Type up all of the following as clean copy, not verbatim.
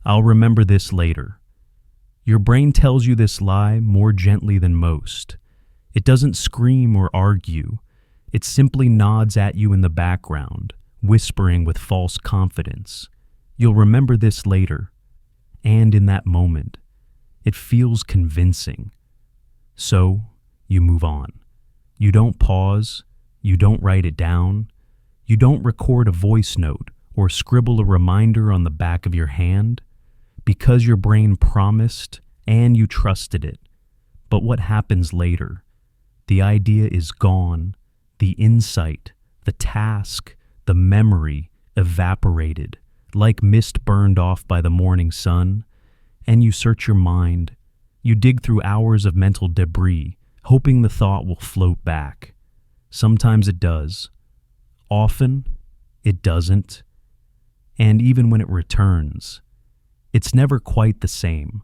I'll remember this later. Your brain tells you this lie more gently than most. It doesn't scream or argue. It simply nods at you in the background, whispering with false confidence. You'll remember this later. And in that moment, it feels convincing. So, you move on. You don't pause. You don't write it down. You don't record a voice note or scribble a reminder on the back of your hand, because your brain promised and you trusted it. But what happens later? The idea is gone. The insight, the task, the memory evaporated, like mist burned off by the morning sun. And you search your mind. You dig through hours of mental debris, hoping the thought will float back. Sometimes it does. Often, it doesn't. And even when it returns, it's never quite the same.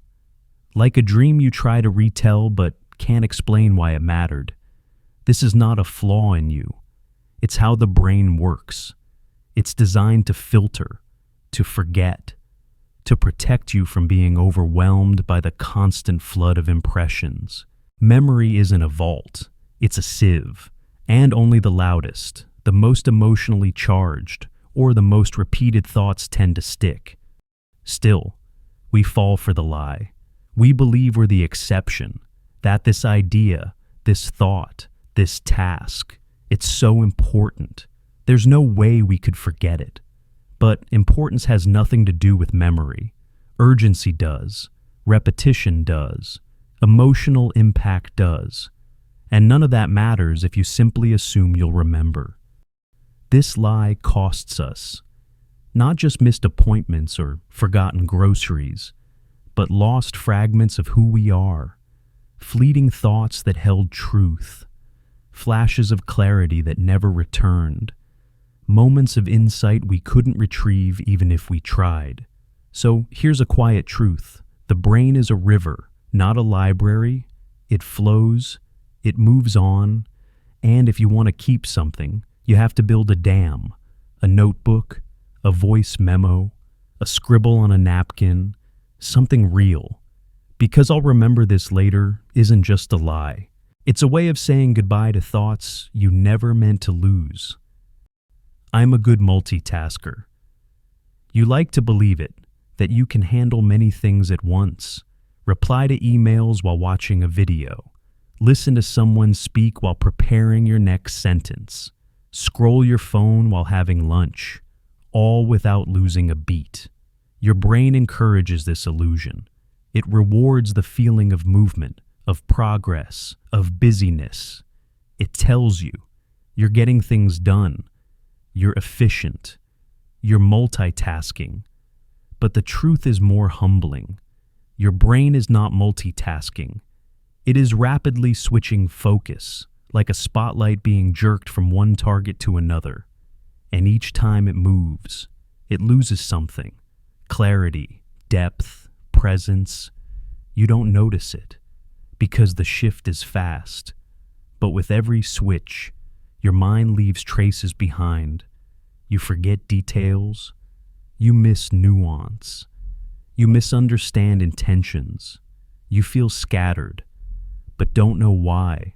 Like a dream you try to retell but can't explain why it mattered. This is not a flaw in you. It's how the brain works. It's designed to filter, to forget, to protect you from being overwhelmed by the constant flood of impressions. Memory isn't a vault. It's a sieve. And only the loudest, the most emotionally charged, or the most repeated thoughts tend to stick. Still, we fall for the lie. We believe we're the exception, that this idea, this thought, this task, it's so important. There's no way we could forget it. But importance has nothing to do with memory. Urgency does. Repetition does. Emotional impact does. And none of that matters if you simply assume you'll remember. This lie costs us not just missed appointments or forgotten groceries, but lost fragments of who we are, fleeting thoughts that held truth, flashes of clarity that never returned, moments of insight we couldn't retrieve even if we tried. So here's a quiet truth. The brain is a river, not a library. It flows, it moves on, and if you want to keep something, you have to build a dam, a notebook, a voice memo, a scribble on a napkin, something real. Because I'll remember this later isn't just a lie. It's a way of saying goodbye to thoughts you never meant to lose. I'm a good multitasker. You like to believe it, that you can handle many things at once. Reply to emails while watching a video. Listen to someone speak while preparing your next sentence. Scroll your phone while having lunch, all without losing a beat. Your brain encourages this illusion. It rewards the feeling of movement, of progress, of busyness. It tells you you're getting things done, you're efficient, you're multitasking. But the truth is more humbling. Your brain is not multitasking. It is rapidly switching focus, like a spotlight being jerked from one target to another. And each time it moves, it loses something. Clarity, depth, presence. You don't notice it, because the shift is fast. But with every switch, your mind leaves traces behind. You forget details. You miss nuance. You misunderstand intentions. You feel scattered, but don't know why.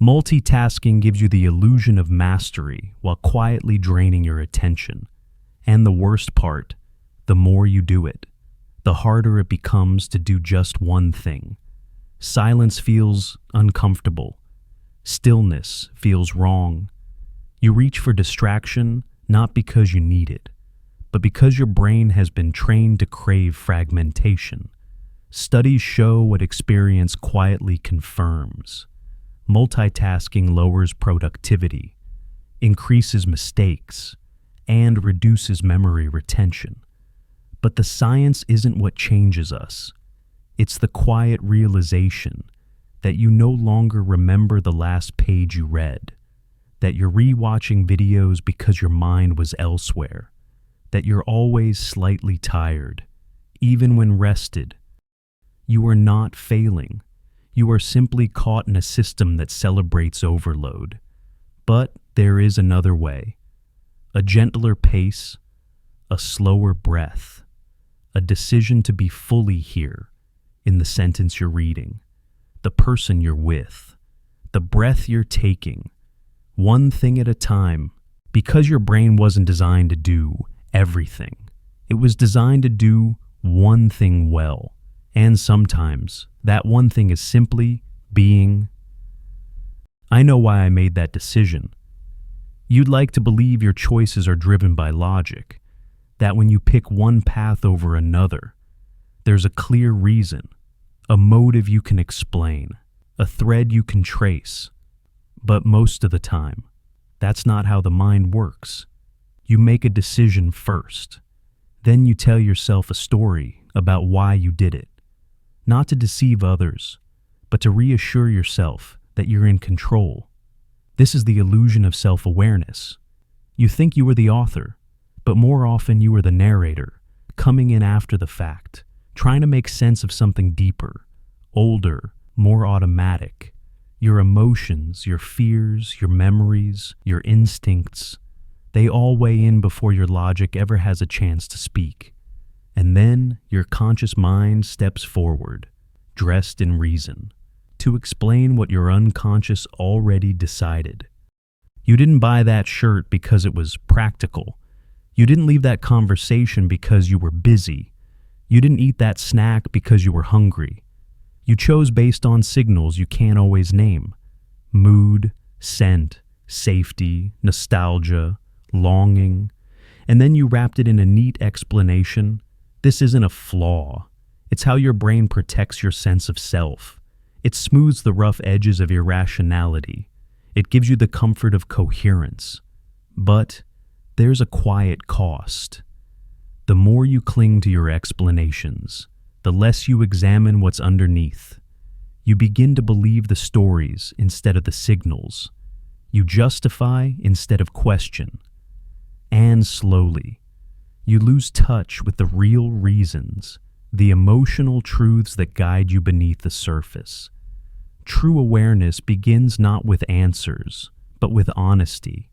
Multitasking gives you the illusion of mastery while quietly draining your attention. And the worst part, the more you do it, the harder it becomes to do just one thing. Silence feels uncomfortable. Stillness feels wrong. You reach for distraction not because you need it, but because your brain has been trained to crave fragmentation. Studies show what experience quietly confirms. Multitasking lowers productivity, increases mistakes, and reduces memory retention. But the science isn't what changes us. It's the quiet realization that you no longer remember the last page you read, that you're rewatching videos because your mind was elsewhere, that you're always slightly tired, even when rested. You are not failing. You are simply caught in a system that celebrates overload. But there is another way. A gentler pace, a slower breath, a decision to be fully here in the sentence you're reading, the person you're with, the breath you're taking, one thing at a time, because your brain wasn't designed to do everything. It was designed to do one thing well, and sometimes that one thing is simply being. I know why I made that decision. You'd like to believe your choices are driven by logic, that when you pick one path over another, there's a clear reason, a motive you can explain, a thread you can trace. But most of the time, that's not how the mind works. You make a decision first. Then you tell yourself a story about why you did it. Not to deceive others, but to reassure yourself that you're in control. This is the illusion of self-awareness. You think you are the author, but more often you are the narrator, coming in after the fact, trying to make sense of something deeper, older, more automatic. Your emotions, your fears, your memories, your instincts, they all weigh in before your logic ever has a chance to speak. And then your conscious mind steps forward, dressed in reason, to explain what your unconscious already decided. You didn't buy that shirt because it was practical. You didn't leave that conversation because you were busy. You didn't eat that snack because you were hungry. You chose based on signals you can't always name. Mood, scent, safety, nostalgia, longing. And then you wrapped it in a neat explanation. This isn't a flaw. It's how your brain protects your sense of self. It smooths the rough edges of irrationality. It gives you the comfort of coherence. But there's a quiet cost. The more you cling to your explanations, the less you examine what's underneath. You begin to believe the stories instead of the signals. You justify instead of question. And slowly, you lose touch with the real reasons, the emotional truths that guide you beneath the surface. True awareness begins not with answers, but with honesty,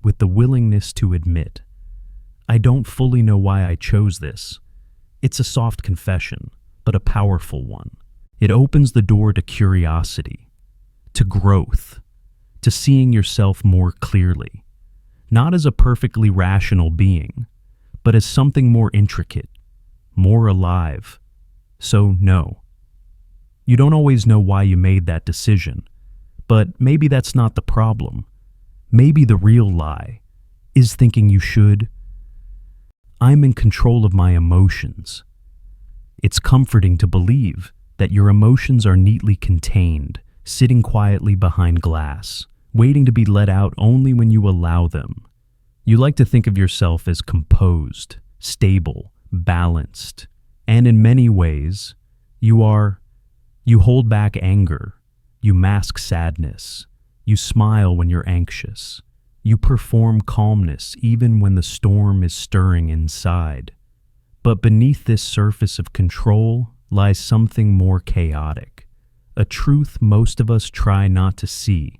with the willingness to admit, I don't fully know why I chose this. It's a soft confession, but a powerful one. It opens the door to curiosity, to growth, to seeing yourself more clearly, not as a perfectly rational being, but as something more intricate, more alive. So no, you don't always know why you made that decision, but maybe that's not the problem. Maybe the real lie is thinking you should. I'm in control of my emotions. It's comforting to believe that your emotions are neatly contained, sitting quietly behind glass, waiting to be let out only when you allow them. You like to think of yourself as composed, stable, balanced, and in many ways, you are. You hold back anger, you mask sadness, you smile when you're anxious. You perform calmness even when the storm is stirring inside. But beneath this surface of control lies something more chaotic, a truth most of us try not to see,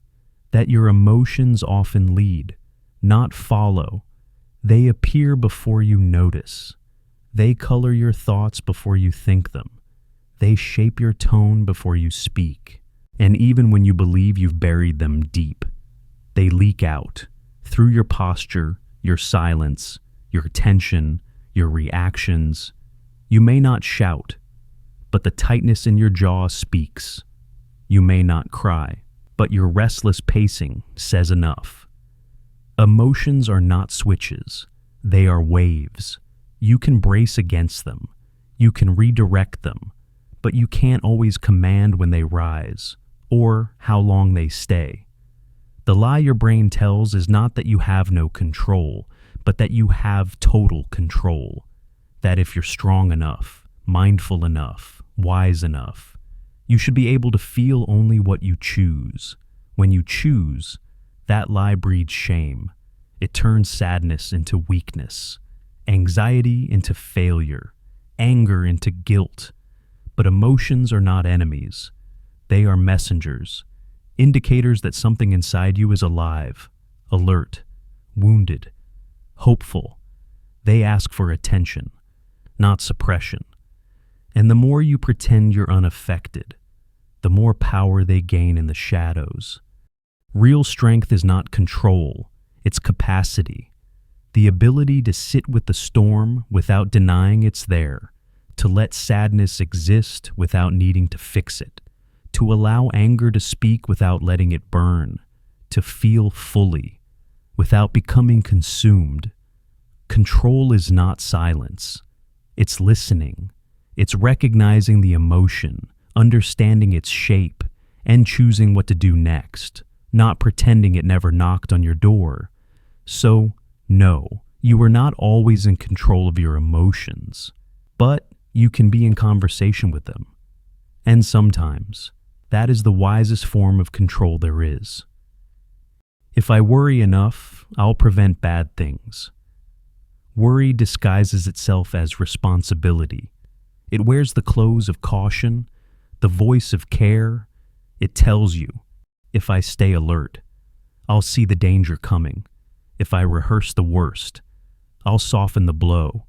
that your emotions often lead, not follow. They appear before you notice. They color your thoughts before you think them. They shape your tone before you speak. And even when you believe you've buried them deep, they leak out. Through your posture, your silence, your tension, your reactions. You may not shout, but the tightness in your jaw speaks. You may not cry, but your restless pacing says enough. Emotions are not switches. They are waves. You can brace against them. You can redirect them, but you can't always command when they rise or how long they stay. The lie your brain tells is not that you have no control, but that you have total control. That if you're strong enough, mindful enough, wise enough, you should be able to feel only what you choose. When you choose, that lie breeds shame. It turns sadness into weakness, anxiety into failure, anger into guilt. But emotions are not enemies. They are messengers. Indicators that something inside you is alive, alert, wounded, hopeful. They ask for attention. not suppression. And the more you pretend you're unaffected, the more power they gain in the shadows. Real strength is not control, it's capacity. The ability to sit with the storm without denying it's there, to let sadness exist without needing to fix it, to allow anger to speak without letting it burn, to feel fully, without becoming consumed. Control is not silence. It's listening. It's recognizing the emotion, understanding its shape, and choosing what to do next, not pretending it never knocked on your door. So, no, you are not always in control of your emotions, but you can be in conversation with them. And sometimes, that is the wisest form of control there is. If I worry enough, I'll prevent bad things. Worry disguises itself as responsibility. It wears the clothes of caution, the voice of care. It tells you, if I stay alert, I'll see the danger coming. If I rehearse the worst, I'll soften the blow.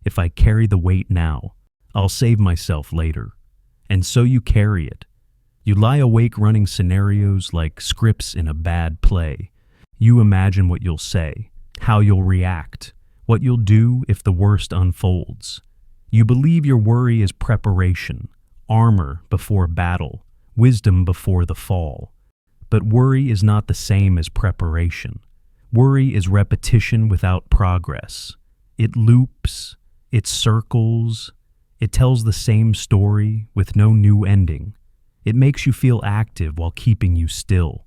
If I carry the weight now, I'll save myself later. And so you carry it. You lie awake running scenarios like scripts in a bad play. You imagine what you'll say, how you'll react, what you'll do if the worst unfolds. You believe your worry is preparation, armor before battle, wisdom before the fall. But worry is not the same as preparation. Worry is repetition without progress. It loops, it circles, it tells the same story with no new ending. It makes you feel active while keeping you still.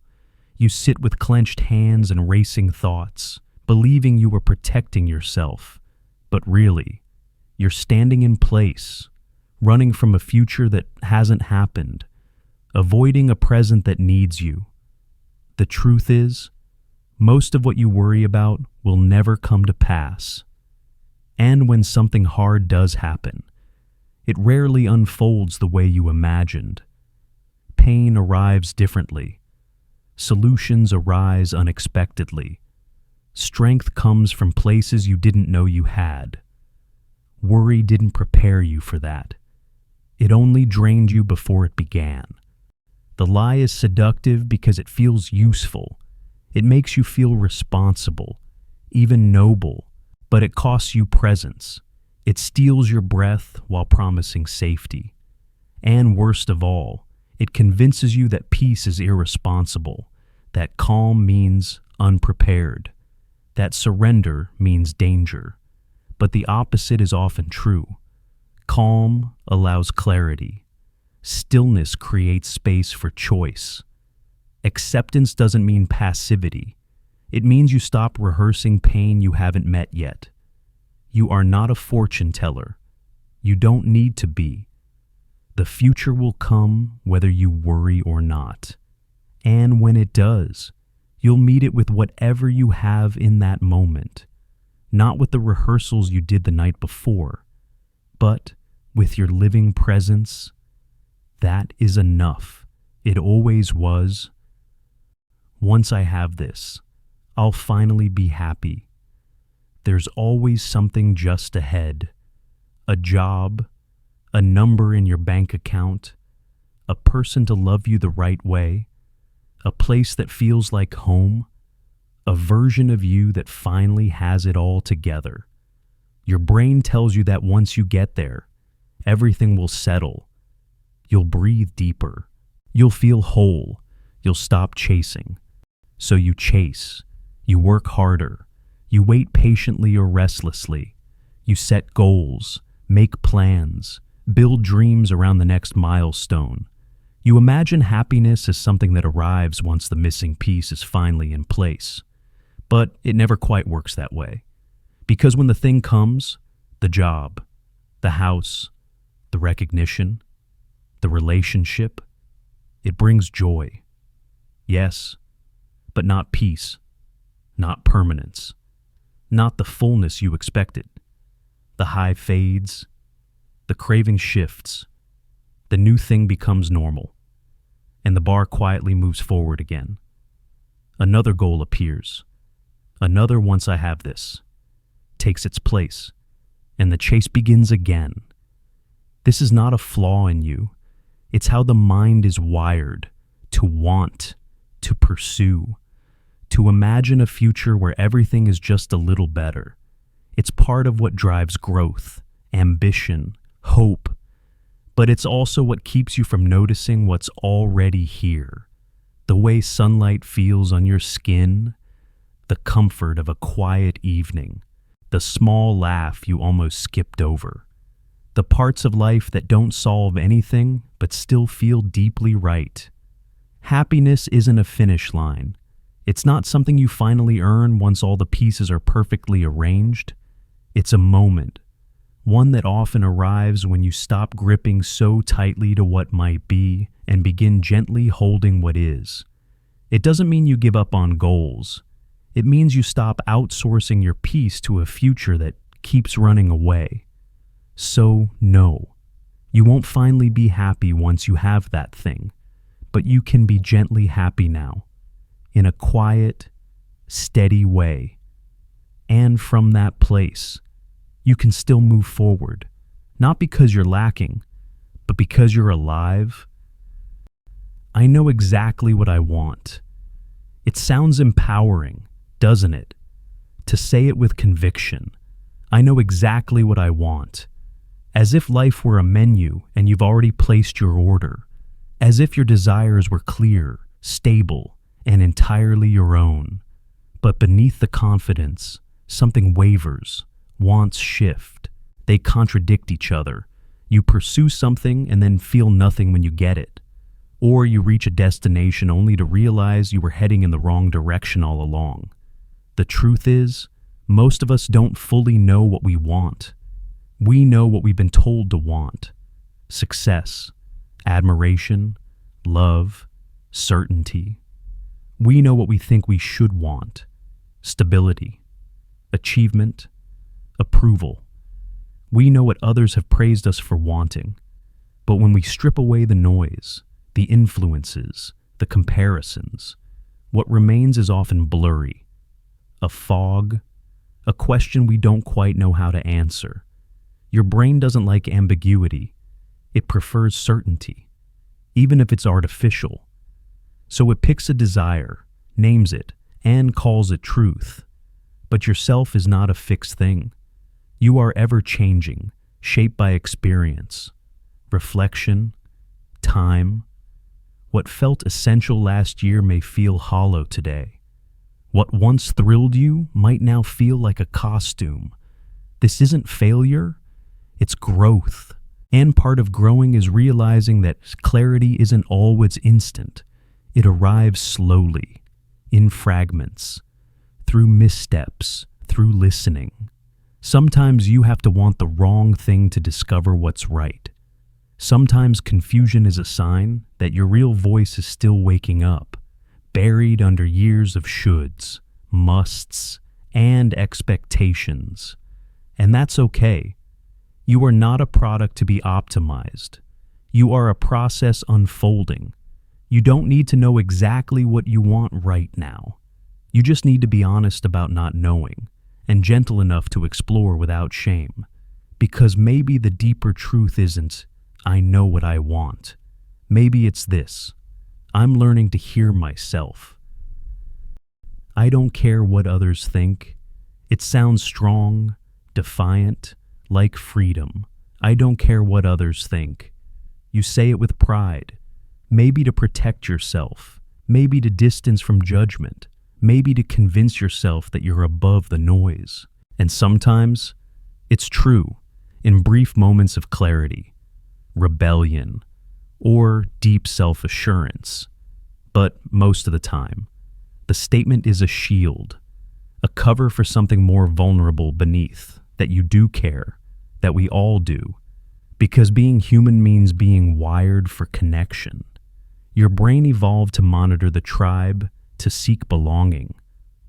You sit with clenched hands and racing thoughts, believing you are protecting yourself. But really, you're standing in place, running from a future that hasn't happened, avoiding a present that needs you. The truth is, most of what you worry about will never come to pass. And when something hard does happen, it rarely unfolds the way you imagined. Pain arrives differently. Solutions arise unexpectedly. Strength comes from places you didn't know you had. Worry didn't prepare you for that. It only drained you before it began. The lie is seductive because it feels useful. It makes you feel responsible, even noble, but it costs you presence. It steals your breath while promising safety. And worst of all, it convinces you that peace is irresponsible, that calm means unprepared, that surrender means danger. But the opposite is often true. Calm allows clarity. Stillness creates space for choice. Acceptance doesn't mean passivity. It means you stop rehearsing pain you haven't met yet. You are not a fortune teller. You don't need to be. The future will come whether you worry or not. And when it does, you'll meet it with whatever you have in that moment. Not with the rehearsals you did the night before, but with your living presence. That is enough. It always was. Once I have this, I'll finally be happy. There's always something just ahead. A job, a number in your bank account, a person to love you the right way, a place that feels like home, a version of you that finally has it all together. Your brain tells you that once you get there, everything will settle. You'll breathe deeper. You'll feel whole. You'll stop chasing. So you chase. You work harder. You wait patiently or restlessly. You set goals, make plans, build dreams around the next milestone. You imagine happiness as something that arrives once the missing piece is finally in place. But it never quite works that way. Because when the thing comes, the job, the house, the recognition, the relationship, it brings joy. Yes, but not peace, not permanence, not the fullness you expected. The high fades, the craving shifts, the new thing becomes normal, and the bar quietly moves forward again. Another goal appears. Another once I have this takes its place, and the chase begins again. This is not a flaw in you. It's how the mind is wired to want, to pursue, to imagine a future where everything is just a little better. It's part of what drives growth, ambition, hope, but it's also what keeps you from noticing what's already here. The way sunlight feels on your skin, the comfort of a quiet evening, the small laugh you almost skipped over, the parts of life that don't solve anything but still feel deeply right. Happiness isn't a finish line. It's not something you finally earn once all the pieces are perfectly arranged. It's a moment, one that often arrives when you stop gripping so tightly to what might be and begin gently holding what is. It doesn't mean you give up on goals. It means you stop outsourcing your peace to a future that keeps running away. So, no, you won't finally be happy once you have that thing, but you can be gently happy now, in a quiet, steady way. And from that place, you can still move forward, not because you're lacking, but because you're alive. I know exactly what I want. It sounds empowering, doesn't it? To say it with conviction. I know exactly what I want. As if life were a menu and you've already placed your order. As if your desires were clear, stable, and entirely your own. But beneath the confidence, something wavers. Wants shift. They contradict each other. You pursue something and then feel nothing when you get it. Or you reach a destination only to realize you were heading in the wrong direction all along. The truth is, most of us don't fully know what we want. We know what we've been told to want. Success, admiration, love, certainty. We know what we think we should want. Stability, achievement, approval. We know what others have praised us for wanting. But when we strip away the noise, the influences, the comparisons, what remains is often blurry. A fog, a question we don't quite know how to answer. Your brain doesn't like ambiguity. It prefers certainty, even if it's artificial. So it picks a desire, names it, and calls it truth. But yourself is not a fixed thing. You are ever changing, shaped by experience, reflection, time. What felt essential last year may feel hollow today. What once thrilled you might now feel like a costume. This isn't failure, it's growth. And part of growing is realizing that clarity isn't always instant. It arrives slowly, in fragments, through missteps, through listening. Sometimes you have to want the wrong thing to discover what's right. Sometimes confusion is a sign that your real voice is still waking up, buried under years of shoulds, musts, and expectations. And that's okay. You are not a product to be optimized. You are a process unfolding. You don't need to know exactly what you want right now. You just need to be honest about not knowing, and gentle enough to explore without shame. Because maybe the deeper truth isn't, I know what I want. Maybe it's this, I'm learning to hear myself. I don't care what others think. It sounds strong, defiant, like freedom. I don't care what others think. You say it with pride, maybe to protect yourself, maybe to distance from judgment, maybe to convince yourself that you're above the noise. And sometimes, it's true, in brief moments of clarity, rebellion, or deep self-assurance. But most of the time, the statement is a shield, a cover for something more vulnerable beneath, that you do care, that we all do, because being human means being wired for connection. Your brain evolved to monitor the tribe, to seek belonging,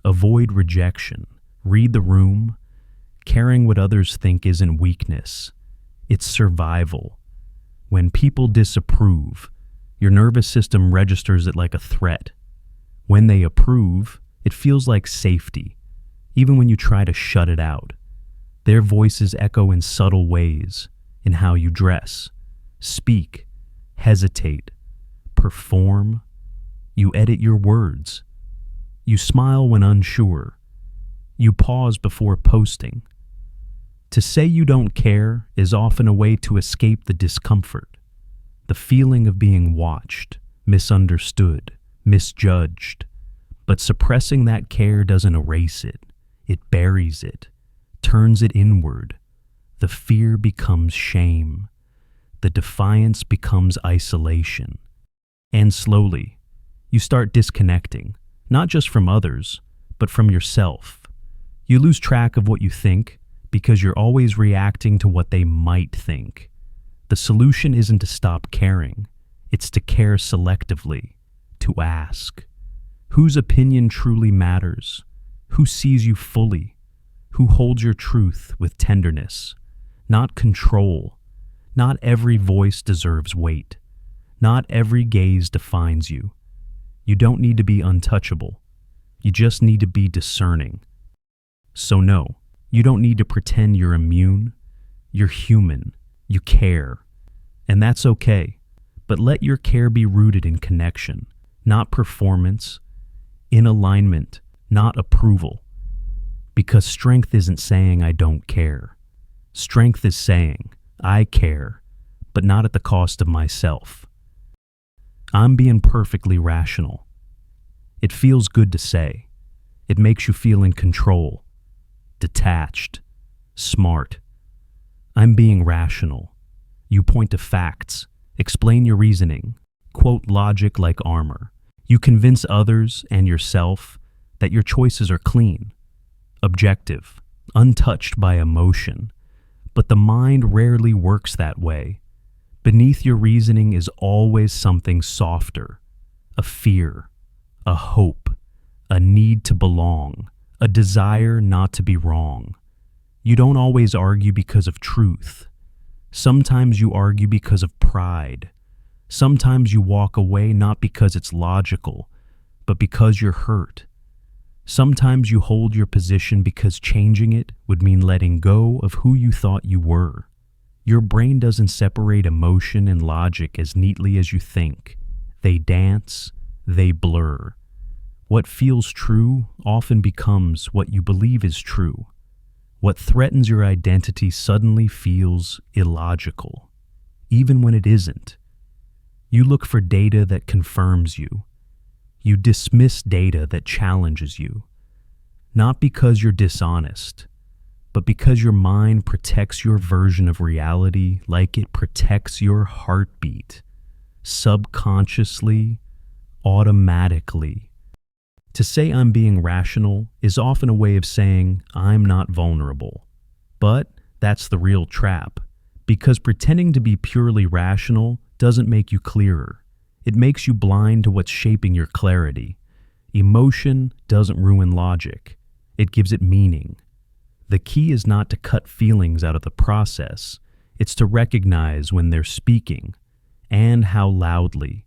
avoid rejection, read the room. Caring what others think isn't weakness, it's survival. When people disapprove, your nervous system registers it like a threat. When they approve, it feels like safety, even when you try to shut it out. Their voices echo in subtle ways, in how you dress, speak, hesitate, perform. You edit your words. You smile when unsure. You pause before posting. To say you don't care is often a way to escape the discomfort, the feeling of being watched, misunderstood, misjudged. But suppressing that care doesn't erase it. It buries it, turns it inward. The fear becomes shame. The defiance becomes isolation. And slowly, you start disconnecting, not just from others, but from yourself. You lose track of what you think because you're always reacting to what they might think. The solution isn't to stop caring. It's to care selectively, to ask. Whose opinion truly matters? Who sees you fully? Who holds your truth with tenderness? Not control. Not every voice deserves weight. Not every gaze defines you. You don't need to be untouchable. You just need to be discerning. So no, you don't need to pretend you're immune. You're human. You care. And that's okay. But let your care be rooted in connection, not performance, in alignment, not approval. Because strength isn't saying I don't care. Strength is saying I care, but not at the cost of myself. I'm being perfectly rational. It feels good to say. It makes you feel in control, detached, smart. I'm being rational. You point to facts, explain your reasoning, quote logic like armor. You convince others and yourself that your choices are clean, objective, untouched by emotion. But the mind rarely works that way. Beneath your reasoning is always something softer, a fear, a hope, a need to belong, a desire not to be wrong. You don't always argue because of truth. Sometimes you argue because of pride. Sometimes you walk away not because it's logical, but because you're hurt. Sometimes you hold your position because changing it would mean letting go of who you thought you were. Your brain doesn't separate emotion and logic as neatly as you think. They dance, they blur. What feels true often becomes what you believe is true. What threatens your identity suddenly feels illogical, even when it isn't. You look for data that confirms you. You dismiss data that challenges you. Not because you're dishonest, but because your mind protects your version of reality like it protects your heartbeat, subconsciously, automatically. To say I'm being rational is often a way of saying I'm not vulnerable. But that's the real trap, because pretending to be purely rational doesn't make you clearer. It makes you blind to what's shaping your clarity. Emotion doesn't ruin logic. It gives it meaning. The key is not to cut feelings out of the process. It's to recognize when they're speaking, and how loudly.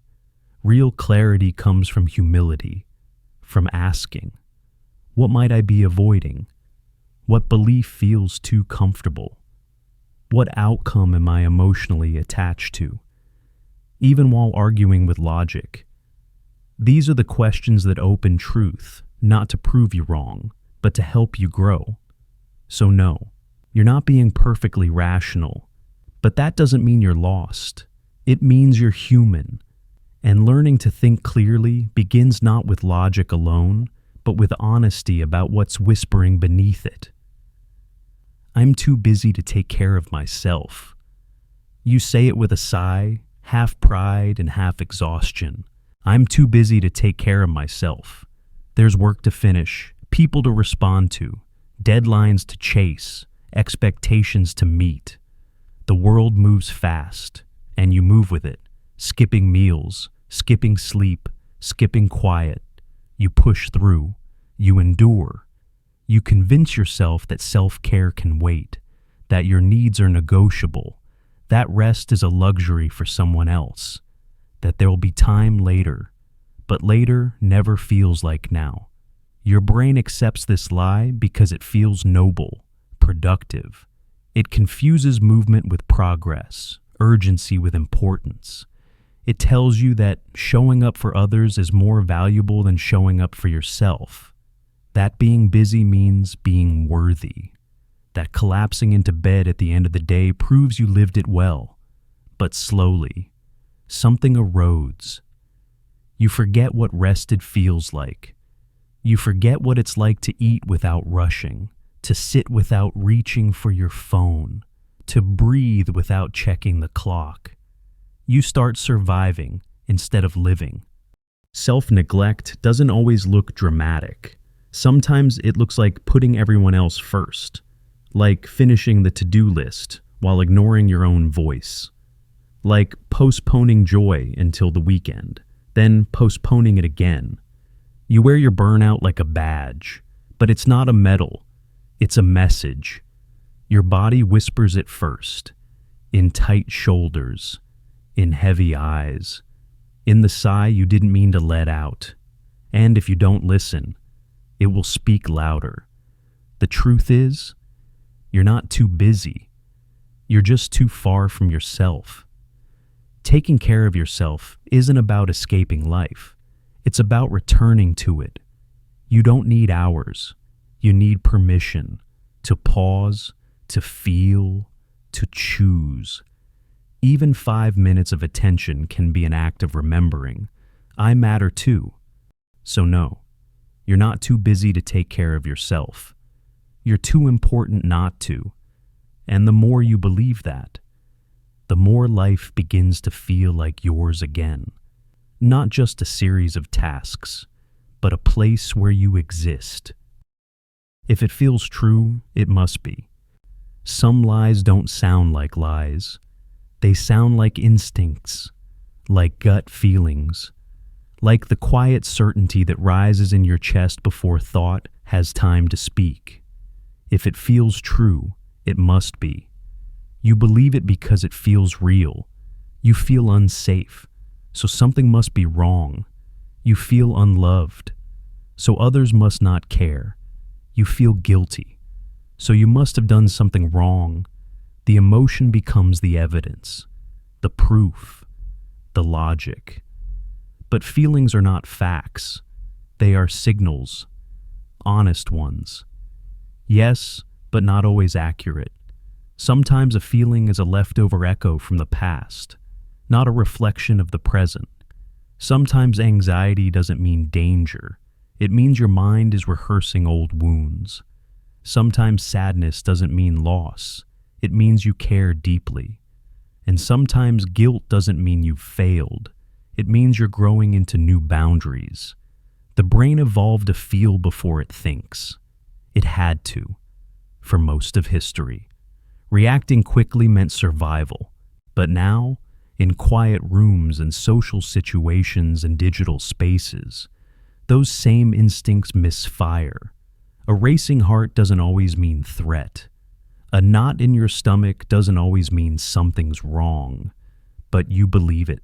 Real clarity comes from humility, from asking, what might I be avoiding? What belief feels too comfortable? What outcome am I emotionally attached to? Even while arguing with logic. These are the questions that open truth, not to prove you wrong, but to help you grow. So no, you're not being perfectly rational, but that doesn't mean you're lost. It means you're human, and learning to think clearly begins not with logic alone, but with honesty about what's whispering beneath it. I'm too busy to take care of myself. You say it with a sigh, half pride and half exhaustion. I'm too busy to take care of myself. There's work to finish, people to respond to, deadlines to chase, expectations to meet. The world moves fast, and you move with it, skipping meals, skipping sleep, skipping quiet. You push through, you endure. You convince yourself that self-care can wait, that your needs are negotiable, that rest is a luxury for someone else, that there will be time later, but later never feels like now. Your brain accepts this lie because it feels noble, productive. It confuses movement with progress, urgency with importance. It tells you that showing up for others is more valuable than showing up for yourself. That being busy means being worthy. That collapsing into bed at the end of the day proves you lived it well. But slowly, something erodes. You forget what rested feels like. You forget what it's like to eat without rushing, to sit without reaching for your phone, to breathe without checking the clock. You start surviving instead of living. Self-neglect doesn't always look dramatic. Sometimes it looks like putting everyone else first, like finishing the to-do list while ignoring your own voice, like postponing joy until the weekend, then postponing it again. You wear your burnout like a badge, but it's not a medal, it's a message. Your body whispers it first, in tight shoulders, in heavy eyes, in the sigh you didn't mean to let out. And if you don't listen, it will speak louder. The truth is, you're not too busy. You're just too far from yourself. Taking care of yourself isn't about escaping life. It's about returning to it. You don't need hours. You need permission to pause, to feel, to choose. Even 5 minutes of attention can be an act of remembering. I matter too. So no, you're not too busy to take care of yourself. You're too important not to. And the more you believe that, the more life begins to feel like yours again. Not just a series of tasks, but a place where you exist. If it feels true, it must be. Some lies don't sound like lies. They sound like instincts, like gut feelings, like the quiet certainty that rises in your chest before thought has time to speak. If it feels true, it must be. You believe it because it feels real. You feel unsafe, so something must be wrong. You feel unloved, so others must not care. You feel guilty, so you must have done something wrong. The emotion becomes the evidence, the proof, the logic. But feelings are not facts. They are signals, honest ones. Yes, but not always accurate. Sometimes a feeling is a leftover echo from the past, not a reflection of the present. Sometimes anxiety doesn't mean danger. It means your mind is rehearsing old wounds. Sometimes sadness doesn't mean loss. It means you care deeply. And sometimes guilt doesn't mean you've failed. It means you're growing into new boundaries. The brain evolved to feel before it thinks. It had to, for most of history. Reacting quickly meant survival. But now, in quiet rooms and social situations and digital spaces, those same instincts misfire. A racing heart doesn't always mean threat. A knot in your stomach doesn't always mean something's wrong, but you believe it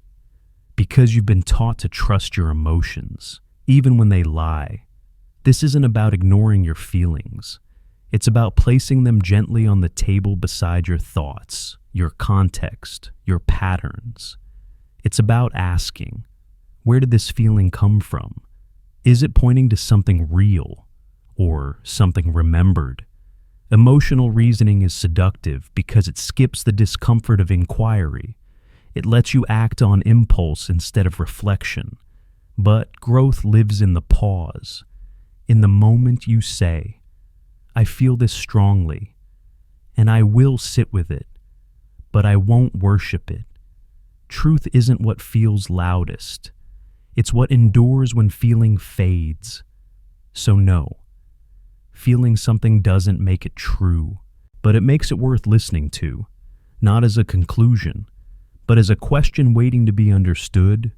because you've been taught to trust your emotions, even when they lie. This isn't about ignoring your feelings. It's about placing them gently on the table beside your thoughts, your context, your patterns. It's about asking, where did this feeling come from? Is it pointing to something real or something remembered? Emotional reasoning is seductive because it skips the discomfort of inquiry. It lets you act on impulse instead of reflection. But growth lives in the pause, in the moment you say, I feel this strongly, and I will sit with it, but I won't worship it. Truth isn't what feels loudest. It's what endures when feeling fades. So no, feeling something doesn't make it true, but it makes it worth listening to, not as a conclusion, but as a question waiting to be understood.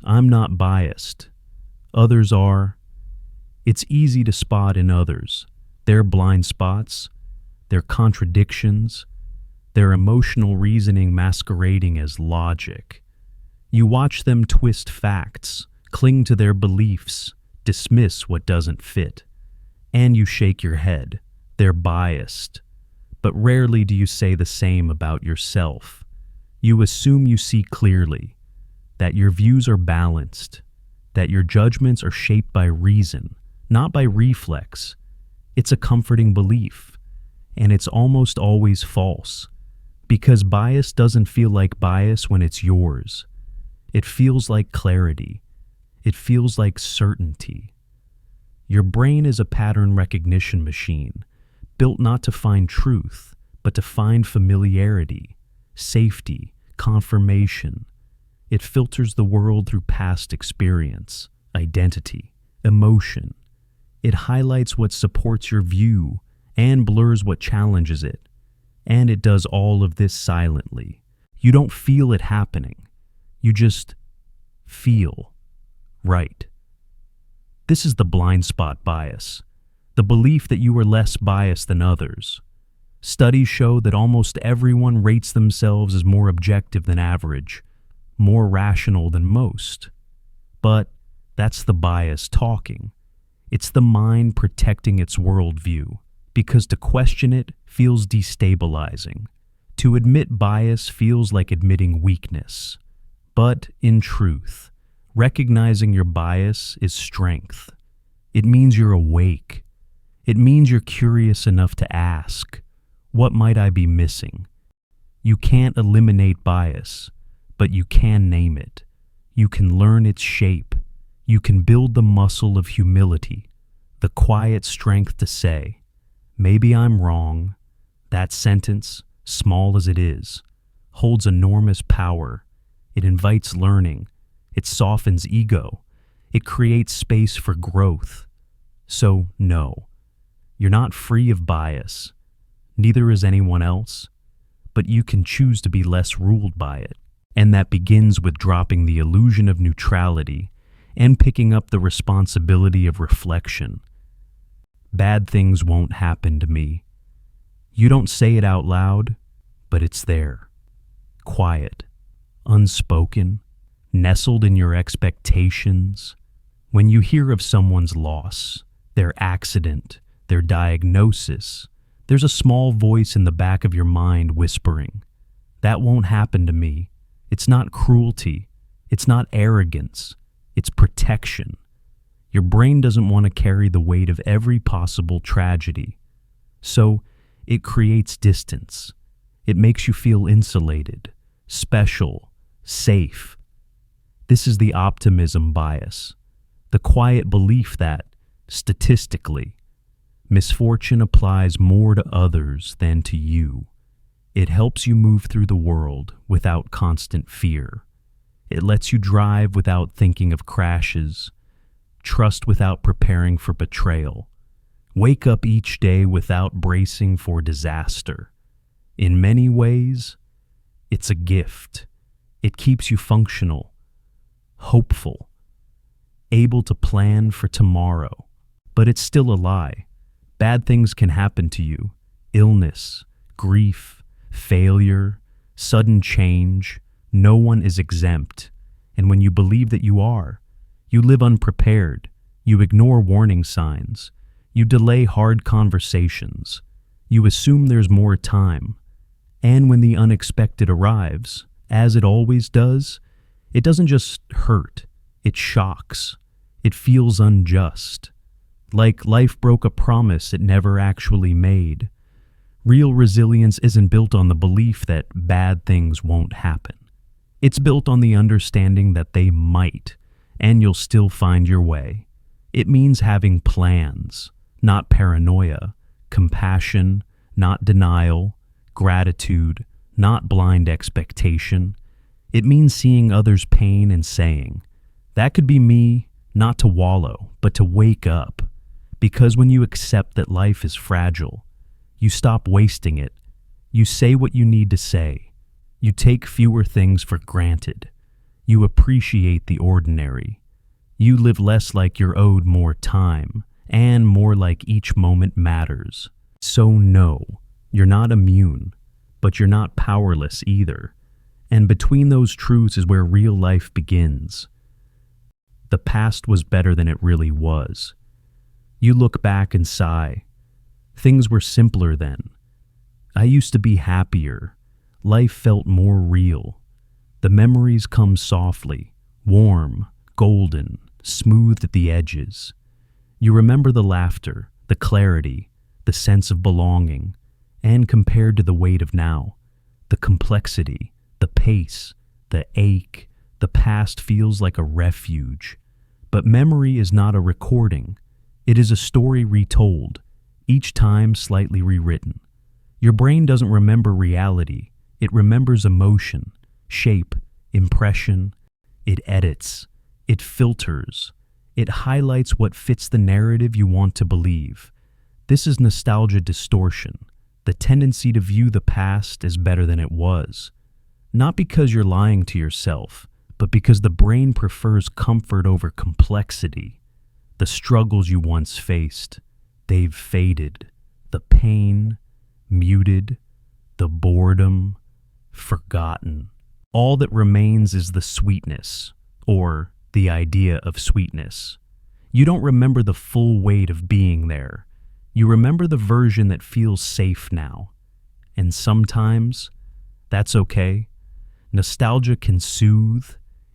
I'm not biased. Others are. It's easy to spot in others their blind spots, their contradictions, their emotional reasoning masquerading as logic. You watch them twist facts, cling to their beliefs, dismiss what doesn't fit, and you shake your head, They're biased, but rarely do you say the same about yourself. You assume you see clearly, that your views are balanced, that your judgments are shaped by reason, not by reflex. It's a comforting belief, and it's almost always false, because bias doesn't feel like bias when it's yours. It feels like clarity. It feels like certainty. Your brain is a pattern recognition machine, built not to find truth, but to find familiarity, safety, confirmation. It filters the world through past experience, identity, emotion. It highlights what supports your view and blurs what challenges it. And it does all of this silently. You don't feel it happening. You just feel right. This is the blind spot bias, the belief that you are less biased than others. Studies show that almost everyone rates themselves as more objective than average, more rational than most. But that's the bias talking. It's the mind protecting its worldview, because to question it feels destabilizing. To admit bias feels like admitting weakness. But in truth, recognizing your bias is strength. It means you're awake. It means you're curious enough to ask, what might I be missing? You can't eliminate bias, but you can name it. You can learn its shape. You can build the muscle of humility, the quiet strength to say, maybe I'm wrong. That sentence, small as it is, holds enormous power. It invites learning. It softens ego. It creates space for growth. So, no, you're not free of bias. Neither is anyone else. But you can choose to be less ruled by it. And that begins with dropping the illusion of neutrality and picking up the responsibility of reflection. Bad things won't happen to me. You don't say it out loud, but it's there. Quiet, unspoken, nestled in your expectations. When you hear of someone's loss, their accident, their diagnosis, there's a small voice in the back of your mind whispering, that won't happen to me. It's not cruelty. It's not arrogance. It's protection. Your brain doesn't want to carry the weight of every possible tragedy. So it creates distance. It makes you feel insulated, special, safe. This is the optimism bias, the quiet belief that, statistically, misfortune applies more to others than to you. It helps you move through the world without constant fear. It lets you drive without thinking of crashes, trust without preparing for betrayal, wake up each day without bracing for disaster. In many ways, it's a gift. It keeps you functional, hopeful, able to plan for tomorrow. But it's still a lie. Bad things can happen to you. Illness, grief, failure, sudden change. No one is exempt. And when you believe that you are, you live unprepared. You ignore warning signs. You delay hard conversations. You assume there's more time. And when the unexpected arrives, as it always does, it doesn't just hurt. It shocks. It feels unjust. Like life broke a promise it never actually made. Real resilience isn't built on the belief that bad things won't happen. It's built on the understanding that they might, and you'll still find your way. It means having plans, not paranoia, compassion, not denial, gratitude, not blind expectation. It means seeing others' pain and saying, that could be me, not to wallow, but to wake up. Because when you accept that life is fragile, you stop wasting it. You say what you need to say. You take fewer things for granted. You appreciate the ordinary. You live less like you're owed more time, and more like each moment matters. So no, you're not immune, but you're not powerless either. And between those truths is where real life begins. The past was better than it really was. You look back and sigh. Things were simpler then. I used to be happier. Life felt more real. The memories come softly, warm, golden, smooth at the edges. You remember the laughter, the clarity, the sense of belonging, and compared to the weight of now, the complexity, the pace, the ache, the past feels like a refuge. But memory is not a recording. It is a story retold, each time slightly rewritten. Your brain doesn't remember reality. It remembers emotion, shape, impression. It edits. It filters. It highlights what fits the narrative you want to believe. This is nostalgia distortion, the tendency to view the past as better than it was. Not because you're lying to yourself, but because the brain prefers comfort over complexity. The struggles you once faced, they've faded. The pain, muted. The boredom, forgotten. All that remains is the sweetness, or the idea of sweetness. You don't remember the full weight of being there. You remember the version that feels safe now. And sometimes, that's okay. Nostalgia can soothe.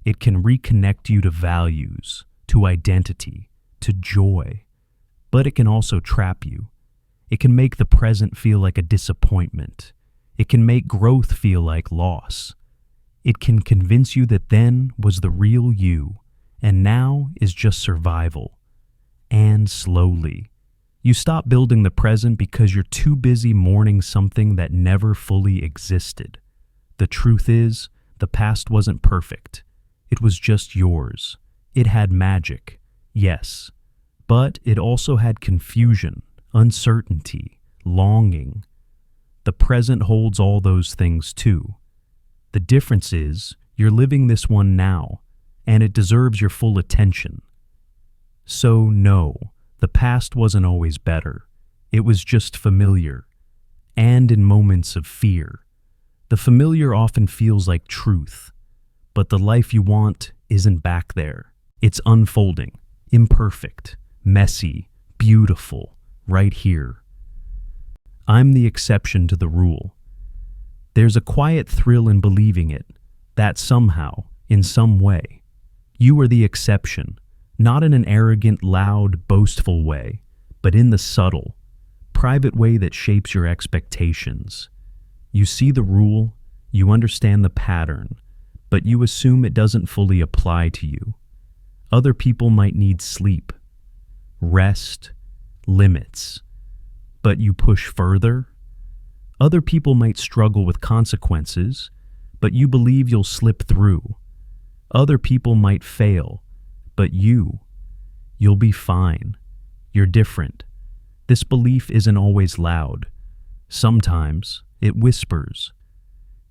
It can reconnect you to values, to identity, to joy. But it can also trap you. It can make the present feel like a disappointment. It can make growth feel like loss. It can convince you that then was the real you, and now is just survival. And slowly, you stop building the present because you're too busy mourning something that never fully existed. The truth is, the past wasn't perfect. It was just yours. It had magic, yes, but it also had confusion, uncertainty, longing. The present holds all those things too. The difference is, you're living this one now, and it deserves your full attention. So no, the past wasn't always better. It was just familiar, and in moments of fear. The familiar often feels like truth, but the life you want isn't back there. It's unfolding, imperfect, messy, beautiful, right here. I'm the exception to the rule. There's a quiet thrill in believing it, that somehow, in some way, you are the exception, not in an arrogant, loud, boastful way, but in the subtle, private way that shapes your expectations. You see the rule, you understand the pattern, but you assume it doesn't fully apply to you. Other people might need sleep, rest, limits, but you push further. Other people might struggle with consequences, but you believe you'll slip through. Other people might fail, but you'll be fine. You're different. This belief isn't always loud. Sometimes it whispers.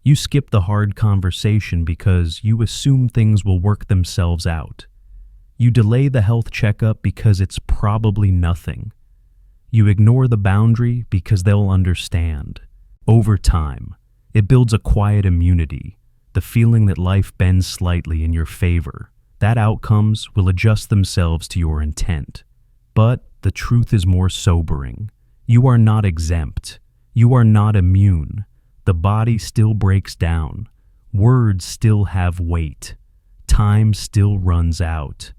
You skip the hard conversation because you assume things will work themselves out. You delay the health checkup because it's probably nothing. You ignore the boundary because they'll understand. Over time, it builds a quiet immunity, the feeling that life bends slightly in your favor, that outcomes will adjust themselves to your intent. But the truth is more sobering. You are not exempt. You are not immune. The body still breaks down. Words still have weight. Time still runs out.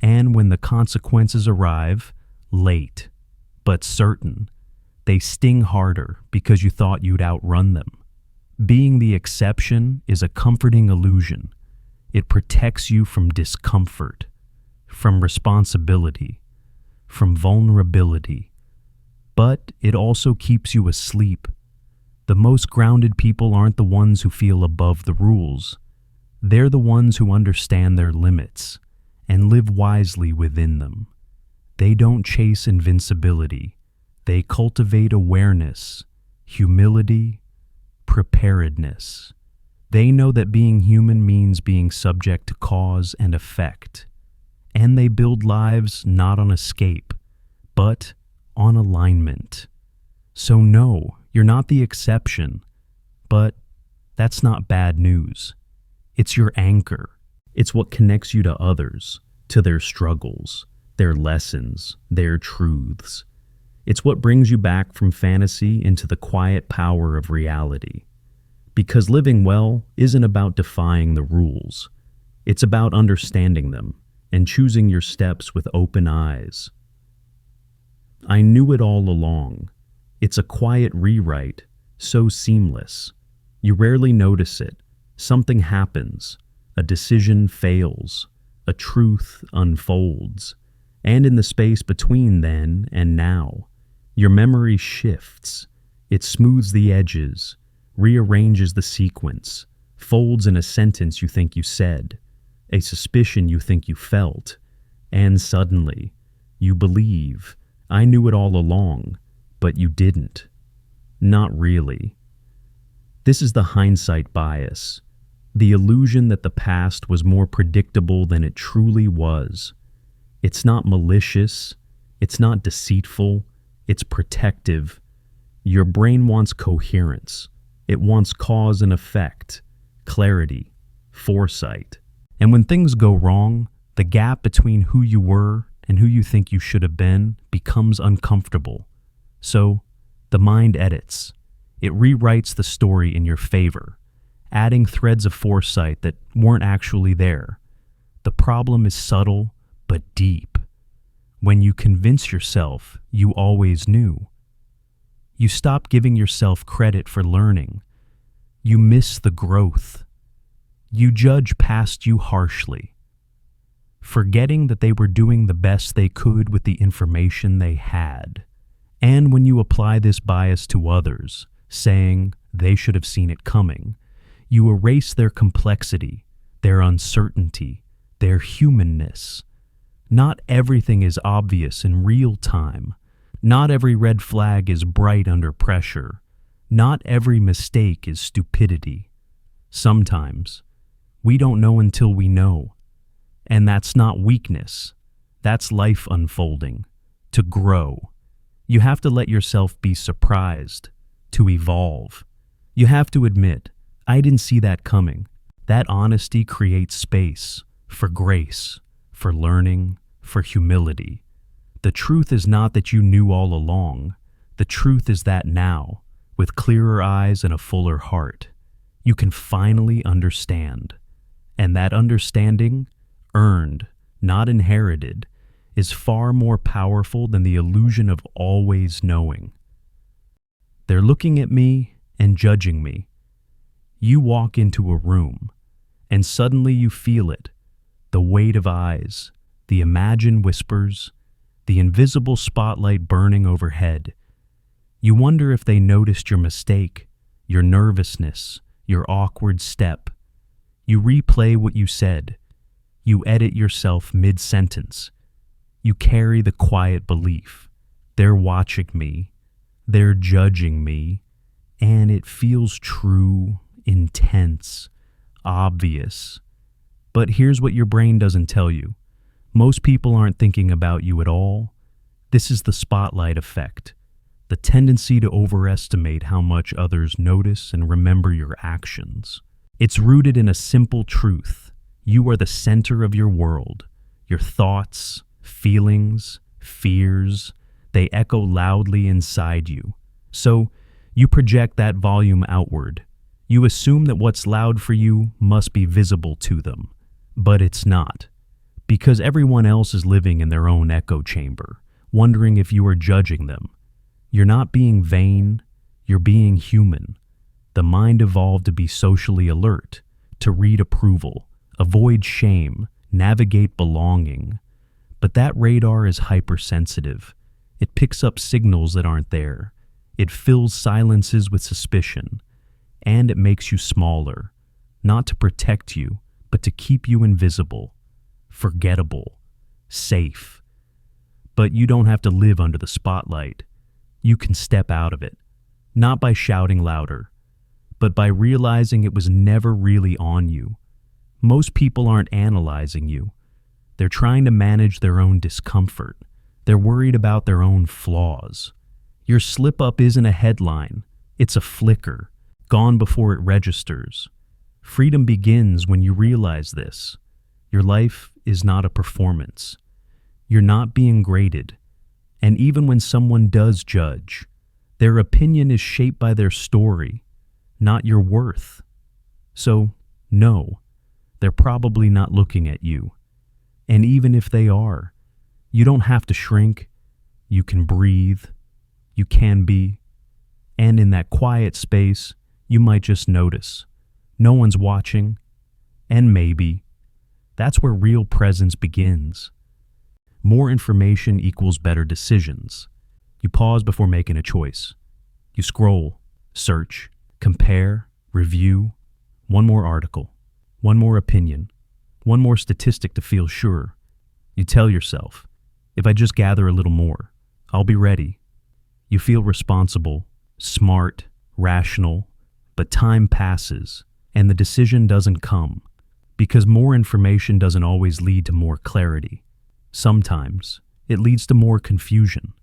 And when the consequences arrive, late, but certain, they sting harder because you thought you'd outrun them. Being the exception is a comforting illusion. It protects you from discomfort, from responsibility, from vulnerability. But it also keeps you asleep. The most grounded people aren't the ones who feel above the rules. They're the ones who understand their limits and live wisely within them. They don't chase invincibility. They cultivate awareness, humility, preparedness. They know that being human means being subject to cause and effect. And they build lives not on escape, but on alignment. So no, you're not the exception, but that's not bad news. It's your anchor. It's what connects you to others, to their struggles, their lessons, their truths. It's what brings you back from fantasy into the quiet power of reality. Because living well isn't about defying the rules. It's about understanding them and choosing your steps with open eyes. I knew it all along. It's a quiet rewrite, so seamless. You rarely notice it. Something happens. A decision fails. A truth unfolds. And in the space between then and now, your memory shifts. It smooths the edges, rearranges the sequence, folds in a sentence you think you said, a suspicion you think you felt, and suddenly, you believe, I knew it all along, but you didn't. Not really. This is the hindsight bias, the illusion that the past was more predictable than it truly was. It's not malicious, it's not deceitful, it's protective. Your brain wants coherence. It wants cause and effect, clarity, foresight. And when things go wrong, the gap between who you were and who you think you should have been becomes uncomfortable. So, the mind edits. It rewrites the story in your favor, adding threads of foresight that weren't actually there. The problem is subtle, but deep. When you convince yourself you always knew, you stop giving yourself credit for learning. You miss the growth. You judge past you harshly, forgetting that they were doing the best they could with the information they had. And when you apply this bias to others, saying they should have seen it coming, you erase their complexity, their uncertainty, their humanness. Not everything is obvious in real time. Not every red flag is bright under pressure. Not every mistake is stupidity. Sometimes, we don't know until we know. And that's not weakness. That's life unfolding. To grow. You have to let yourself be surprised. To evolve. You have to admit, I didn't see that coming. That honesty creates space for grace, for learning, for humility. The truth is not that you knew all along. The truth is that now, with clearer eyes and a fuller heart, you can finally understand. And that understanding, earned, not inherited, is far more powerful than the illusion of always knowing. They're looking at me and judging me. You walk into a room, and suddenly you feel it, the weight of eyes, the imagined whispers, the invisible spotlight burning overhead. You wonder if they noticed your mistake, your nervousness, your awkward step. You replay what you said. You edit yourself mid-sentence. You carry the quiet belief. They're watching me. They're judging me. And it feels true, intense, obvious. But here's what your brain doesn't tell you. Most people aren't thinking about you at all. This is the spotlight effect, the tendency to overestimate how much others notice and remember your actions. It's rooted in a simple truth. You are the center of your world. Your thoughts, feelings, fears, they echo loudly inside you. So, you project that volume outward. You assume that what's loud for you must be visible to them. But it's not. Because everyone else is living in their own echo chamber, wondering if you are judging them. You're not being vain, you're being human. The mind evolved to be socially alert, to read approval, avoid shame, navigate belonging. But that radar is hypersensitive. It picks up signals that aren't there. It fills silences with suspicion. And it makes you smaller, not to protect you, but to keep you invisible, forgettable, safe. But you don't have to live under the spotlight. You can step out of it, not by shouting louder, but by realizing it was never really on you. Most people aren't analyzing you. They're trying to manage their own discomfort. They're worried about their own flaws. Your slip-up isn't a headline. It's a flicker, gone before it registers. Freedom begins when you realize this. Your life is not a performance. You're not being graded. And even when someone does judge, their opinion is shaped by their story, not your worth. So, no, they're probably not looking at you. And even if they are, you don't have to shrink. You can breathe. You can be. And in that quiet space, you might just notice. No one's watching. And maybe that's where real presence begins. More information equals better decisions. You pause before making a choice. You scroll, search, compare, review. One more article, one more opinion, one more statistic to feel sure. You tell yourself, if I just gather a little more, I'll be ready. You feel responsible, smart, rational, but time passes and the decision doesn't come because more information doesn't always lead to more clarity. Sometimes it leads to more confusion.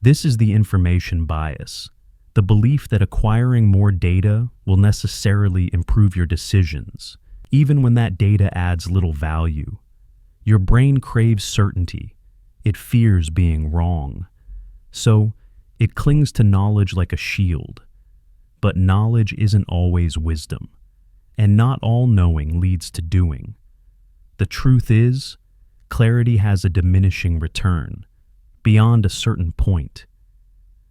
This is the information bias, the belief that acquiring more data will necessarily improve your decisions, even when that data adds little value. Your brain craves certainty. It fears being wrong. So it clings to knowledge like a shield. But knowledge isn't always wisdom, and not all knowing leads to doing. The truth is, clarity has a diminishing return, beyond a certain point.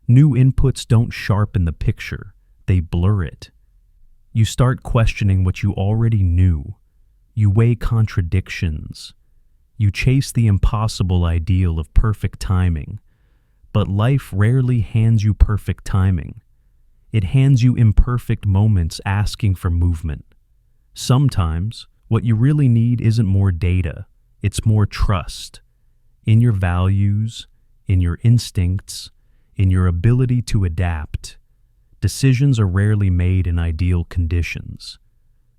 New inputs don't sharpen the picture, they blur it. You start questioning what you already knew. You weigh contradictions. You chase the impossible ideal of perfect timing. But life rarely hands you perfect timing. It hands you imperfect moments asking for movement. Sometimes, what you really need isn't more data, it's more trust. In your values, in your instincts, in your ability to adapt. Decisions are rarely made in ideal conditions.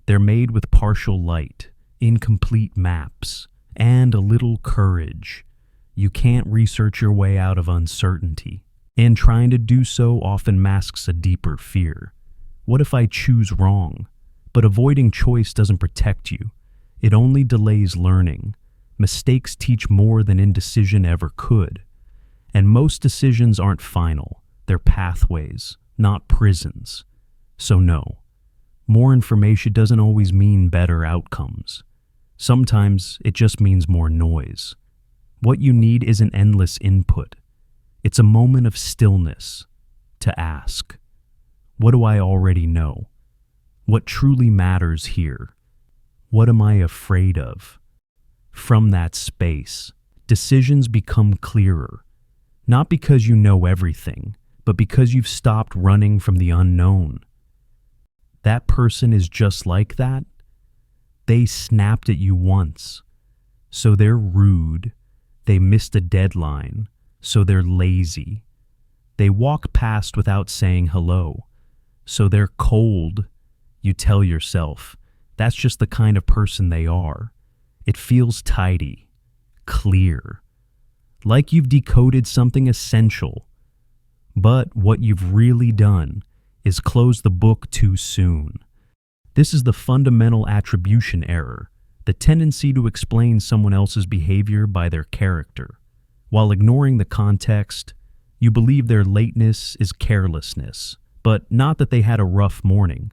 They're made with partial light, incomplete maps, and a little courage. You can't research your way out of uncertainty, and trying to do so often masks a deeper fear. What if I choose wrong? But avoiding choice doesn't protect you. It only delays learning. Mistakes teach more than indecision ever could. And most decisions aren't final. They're pathways, not prisons. So no, more information doesn't always mean better outcomes. Sometimes it just means more noise. What you need isn't endless input. It's a moment of stillness to ask, what do I already know? What truly matters here? What am I afraid of? From that space, decisions become clearer. Not because you know everything, but because you've stopped running from the unknown. That person is just like that. They snapped at you once, so they're rude. They missed a deadline, so they're lazy. They walk past without saying hello, so they're cold. You tell yourself, that's just the kind of person they are. It feels tidy, clear, like you've decoded something essential. But what you've really done is close the book too soon. This is the fundamental attribution error, the tendency to explain someone else's behavior by their character. While ignoring the context, you believe their lateness is carelessness, but not that they had a rough morning.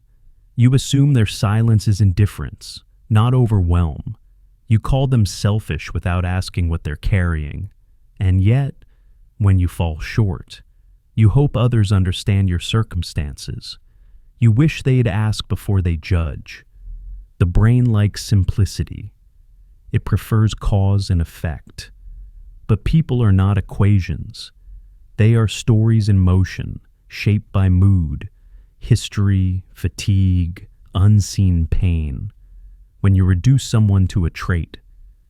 You assume their silence is indifference, not overwhelm. You call them selfish without asking what they're carrying. And yet, when you fall short, you hope others understand your circumstances. You wish they'd ask before they judge. The brain likes simplicity. It prefers cause and effect. But people are not equations. They are stories in motion, shaped by mood, history, fatigue, unseen pain. When you reduce someone to a trait,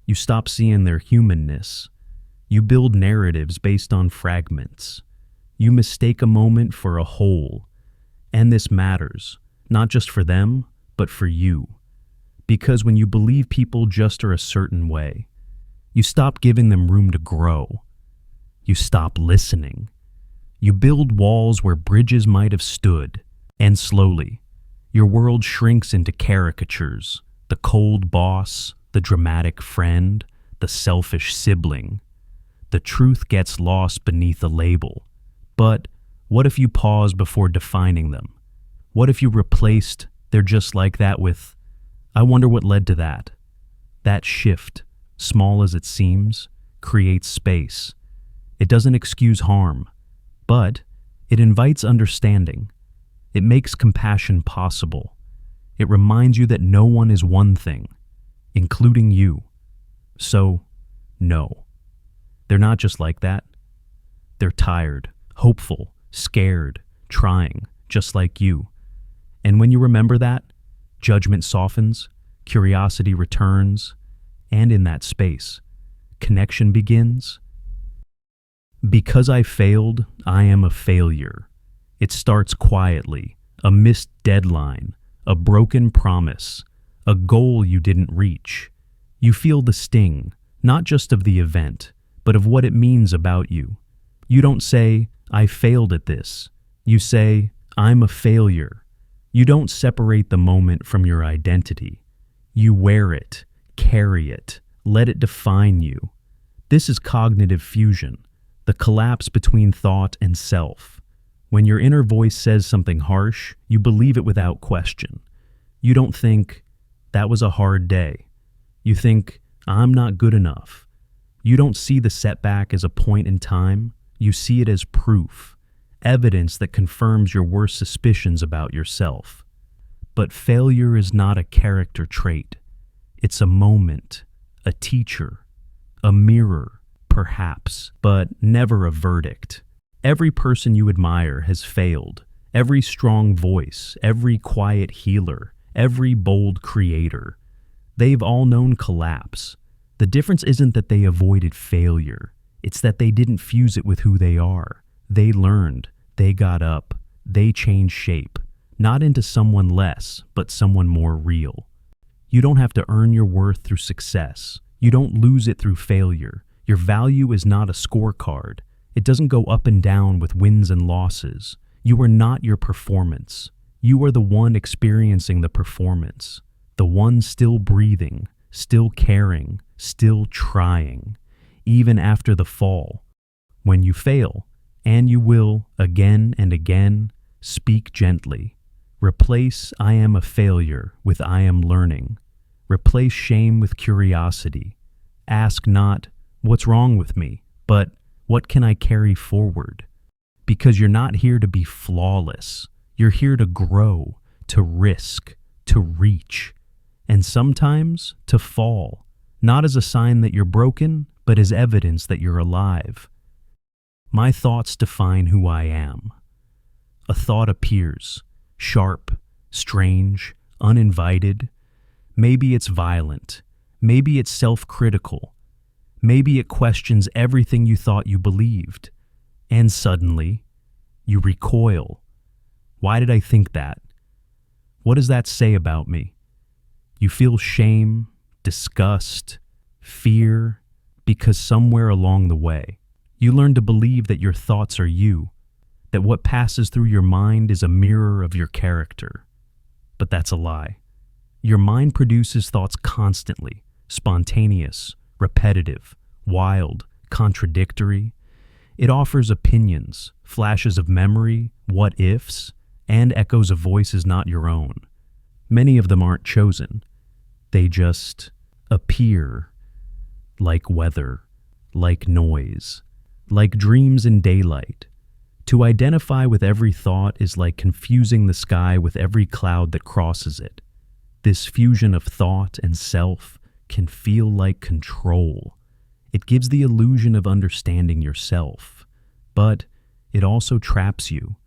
you stop seeing their humanness. You build narratives based on fragments. You mistake a moment for a whole. And this matters, not just for them, but for you. Because when you believe people just are a certain way, you stop giving them room to grow. You stop listening. You build walls where bridges might have stood, and slowly, your world shrinks into caricatures, the cold boss, the dramatic friend, the selfish sibling. The truth gets lost beneath a label. But what if you pause before defining them? What if you replaced "they're just like that" with "I wonder what led to that"? That shift, small as it seems, creates space. It doesn't excuse harm, but it invites understanding. It makes compassion possible. It reminds you that no one is one thing, including you. So, no. They're not just like that. They're tired, hopeful, scared, trying, just like you. And when you remember that, judgment softens, curiosity returns, and in that space, connection begins. Because I failed, I am a failure. It starts quietly, a missed deadline, a broken promise, a goal you didn't reach. You feel the sting, not just of the event, but of what it means about you. You don't say, "I failed at this." You say, "I'm a failure." You don't separate the moment from your identity. You wear it, carry it, let it define you. This is cognitive fusion, the collapse between thought and self. When your inner voice says something harsh, you believe it without question. You don't think, "That was a hard day." You think, "I'm not good enough." You don't see the setback as a point in time. You see it as proof, evidence that confirms your worst suspicions about yourself. But failure is not a character trait. It's a moment, a teacher, a mirror, perhaps, but never a verdict. Every person you admire has failed. Every strong voice, every quiet healer, every bold creator. They've all known collapse. The difference isn't that they avoided failure. It's that they didn't fuse it with who they are. They learned, they got up, they changed shape, not into someone less, but someone more real. You don't have to earn your worth through success. You don't lose it through failure. Your value is not a scorecard. It doesn't go up and down with wins and losses. You are not your performance. You are the one experiencing the performance, the one still breathing, still caring, still trying, even after the fall. When you fail, and you will again and again, speak gently. Replace "I am a failure" with "I am learning." Replace shame with curiosity. Ask not, "What's wrong with me?" but "What can I carry forward?" Because you're not here to be flawless. You're here to grow, to risk, to reach, and sometimes to fall, not as a sign that you're broken, but as evidence that you're alive. My thoughts define who I am. A thought appears, sharp, strange, uninvited. Maybe it's violent. Maybe it's self-critical. Maybe it questions everything you thought you believed. And suddenly, you recoil. Why did I think that? What does that say about me? You feel shame, disgust, fear, because somewhere along the way, you learn to believe that your thoughts are you, that what passes through your mind is a mirror of your character. But that's a lie. Your mind produces thoughts constantly, spontaneous, repetitive, wild, contradictory. It offers opinions, flashes of memory, what-ifs, and echoes of voices not your own. Many of them aren't chosen. They just appear, like weather, like noise, like dreams in daylight. To identify with every thought is like confusing the sky with every cloud that crosses it. This fusion of thought and self can feel like control. It gives the illusion of understanding yourself, but it also traps you.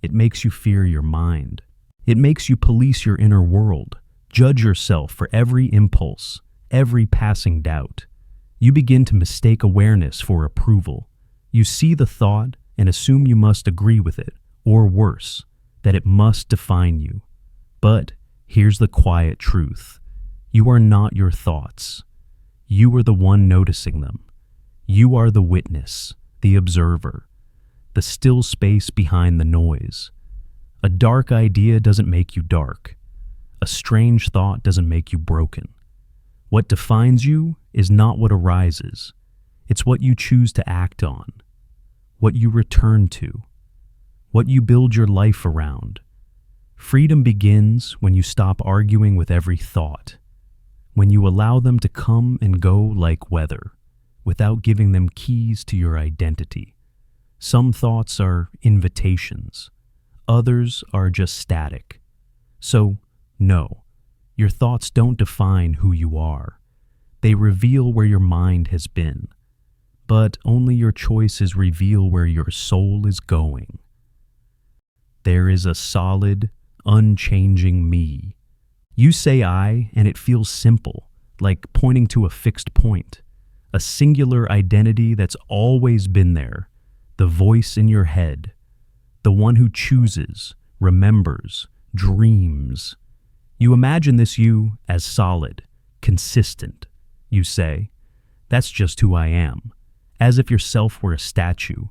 It makes you fear your mind. It makes you police your inner world, judge yourself for every impulse, every passing doubt. You begin to mistake awareness for approval. You see the thought and assume you must agree with it, or worse, that it must define you. But here's the quiet truth. You are not your thoughts. You are the one noticing them. You are the witness, the observer, the still space behind the noise. A dark idea doesn't make you dark. A strange thought doesn't make you broken. What defines you is not what arises. It's what you choose to act on, what you return to, what you build your life around. Freedom begins when you stop arguing with every thought, when you allow them to come and go like weather, without giving them keys to your identity. Some thoughts are invitations, others are just static. So, no, your thoughts don't define who you are. They reveal where your mind has been, but only your choices reveal where your soul is going. There is a solid, unchanging me. You say I, and it feels simple, like pointing to a fixed point, a singular identity that's always been there, the voice in your head, the one who chooses, remembers, dreams. You imagine this you as solid, consistent. You say, that's just who I am, as if yourself were a statue,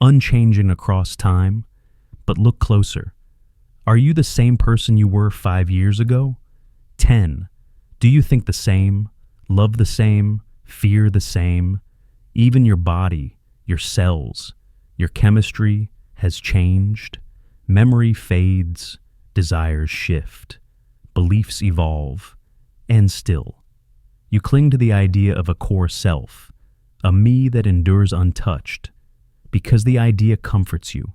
unchanging across time. But look closer. Are you the same person you were 5 years ago? 10. Do you think the same, love the same, fear the same? Even your body, your cells, your chemistry has changed. Memory fades, desires shift, beliefs evolve, and still, you cling to the idea of a core self, a me that endures untouched, because the idea comforts you.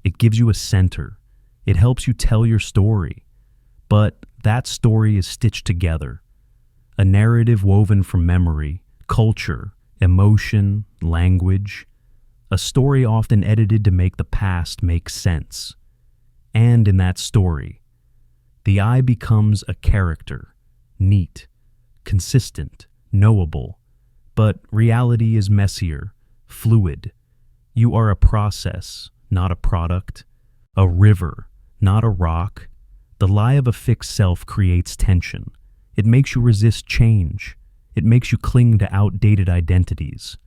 It gives you a center. It helps you tell your story. But that story is stitched together, a narrative woven from memory, culture, emotion, language, a story often edited to make the past make sense. And in that story, the I becomes a character, neat, consistent, knowable, but reality is messier, fluid. You are a process, not a product, a river, not a rock. The lie of a fixed self creates tension. It makes you resist change. It makes you cling to outdated identities.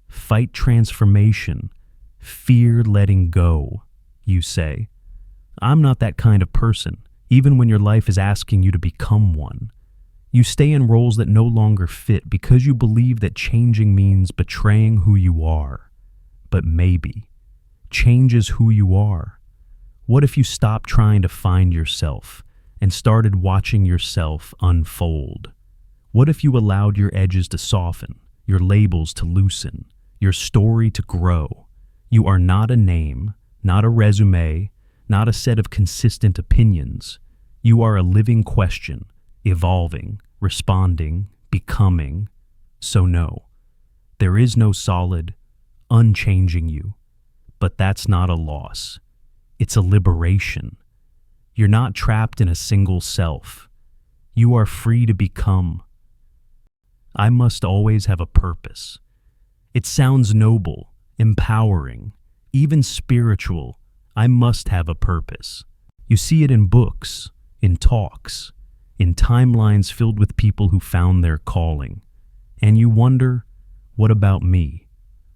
Fight transformation. Fear letting go, you say. I'm not that kind of person, even when your life is asking you to become one. You stay in roles that no longer fit because you believe that changing means betraying who you are. But maybe change is who you are. What if you stopped trying to find yourself and started watching yourself unfold? What if you allowed your edges to soften, your labels to loosen, your story to grow? You are not a name, not a resume, not a set of consistent opinions. You are a living question, evolving, responding, becoming. So no, there is no solid, unchanging you. But that's not a loss. It's a liberation. You're not trapped in a single self. You are free to become. I must always have a purpose. It sounds noble, empowering, even spiritual. I must have a purpose. You see it in books, in talks, in timelines filled with people who found their calling. And you wonder, what about me?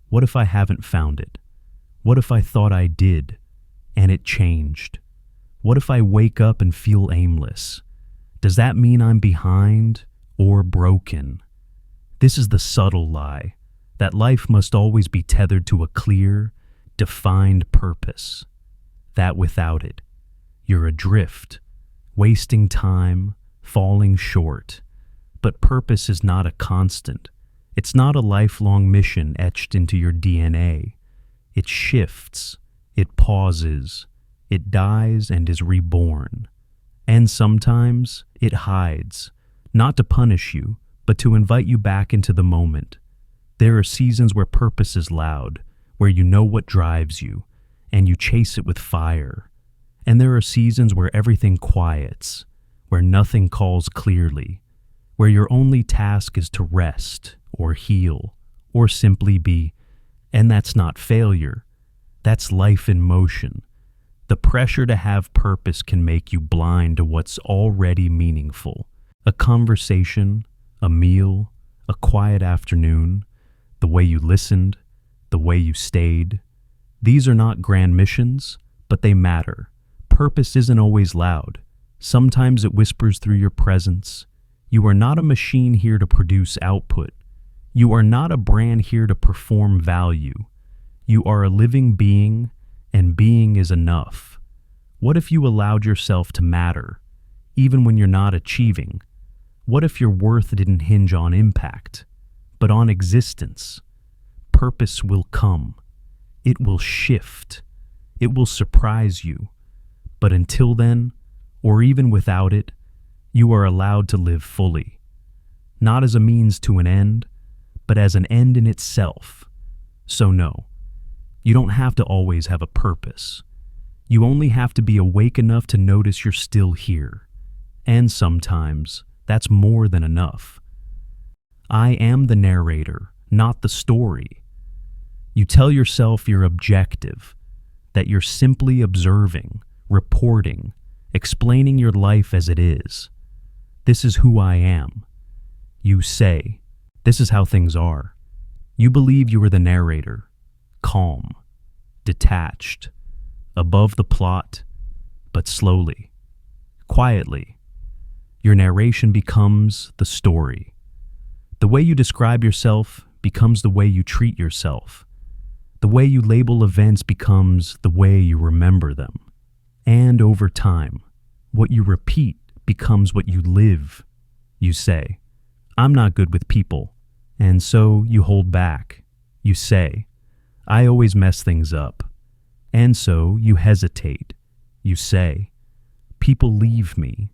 What if I haven't found it? What if I thought I did, and it changed? What if I wake up and feel aimless? Does that mean I'm behind or broken? This is the subtle lie, that life must always be tethered to a clear, defined purpose. That without it, you're adrift, wasting time, falling short. But purpose is not a constant. It's not a lifelong mission etched into your DNA. It shifts, it pauses, it dies and is reborn. And sometimes it hides, not to punish you, but to invite you back into the moment. There are seasons where purpose is loud, where you know what drives you, and you chase it with fire. And there are seasons where everything quiets, where nothing calls clearly, where your only task is to rest, or heal, or simply be. And that's not failure. That's life in motion. The pressure to have purpose can make you blind to what's already meaningful. A conversation, a meal, a quiet afternoon, the way you listened, the way you stayed. These are not grand missions, but they matter. Purpose isn't always loud. Sometimes it whispers through your presence. You are not a machine here to produce output. You are not a brand here to perform value. You are a living being, and being is enough. What if you allowed yourself to matter, even when you're not achieving? What if your worth didn't hinge on impact, but on existence? Purpose will come. It will shift. It will surprise you. But until then, or even without it, you are allowed to live fully. Not as a means to an end, but as an end in itself. So no, you don't have to always have a purpose. You only have to be awake enough to notice you're still here. And sometimes, that's more than enough. I am the narrator, not the story. You tell yourself you're objective, that you're simply observing, reporting, explaining your life as it is. This is who I am. You say, this is how things are. You believe you are the narrator, calm, detached, above the plot, but slowly, quietly, your narration becomes the story. The way you describe yourself becomes the way you treat yourself. The way you label events becomes the way you remember them. And over time, what you repeat becomes what you live. You say, I'm not good with people, and so you hold back. You say, I always mess things up, and so you hesitate. You say, people leave me,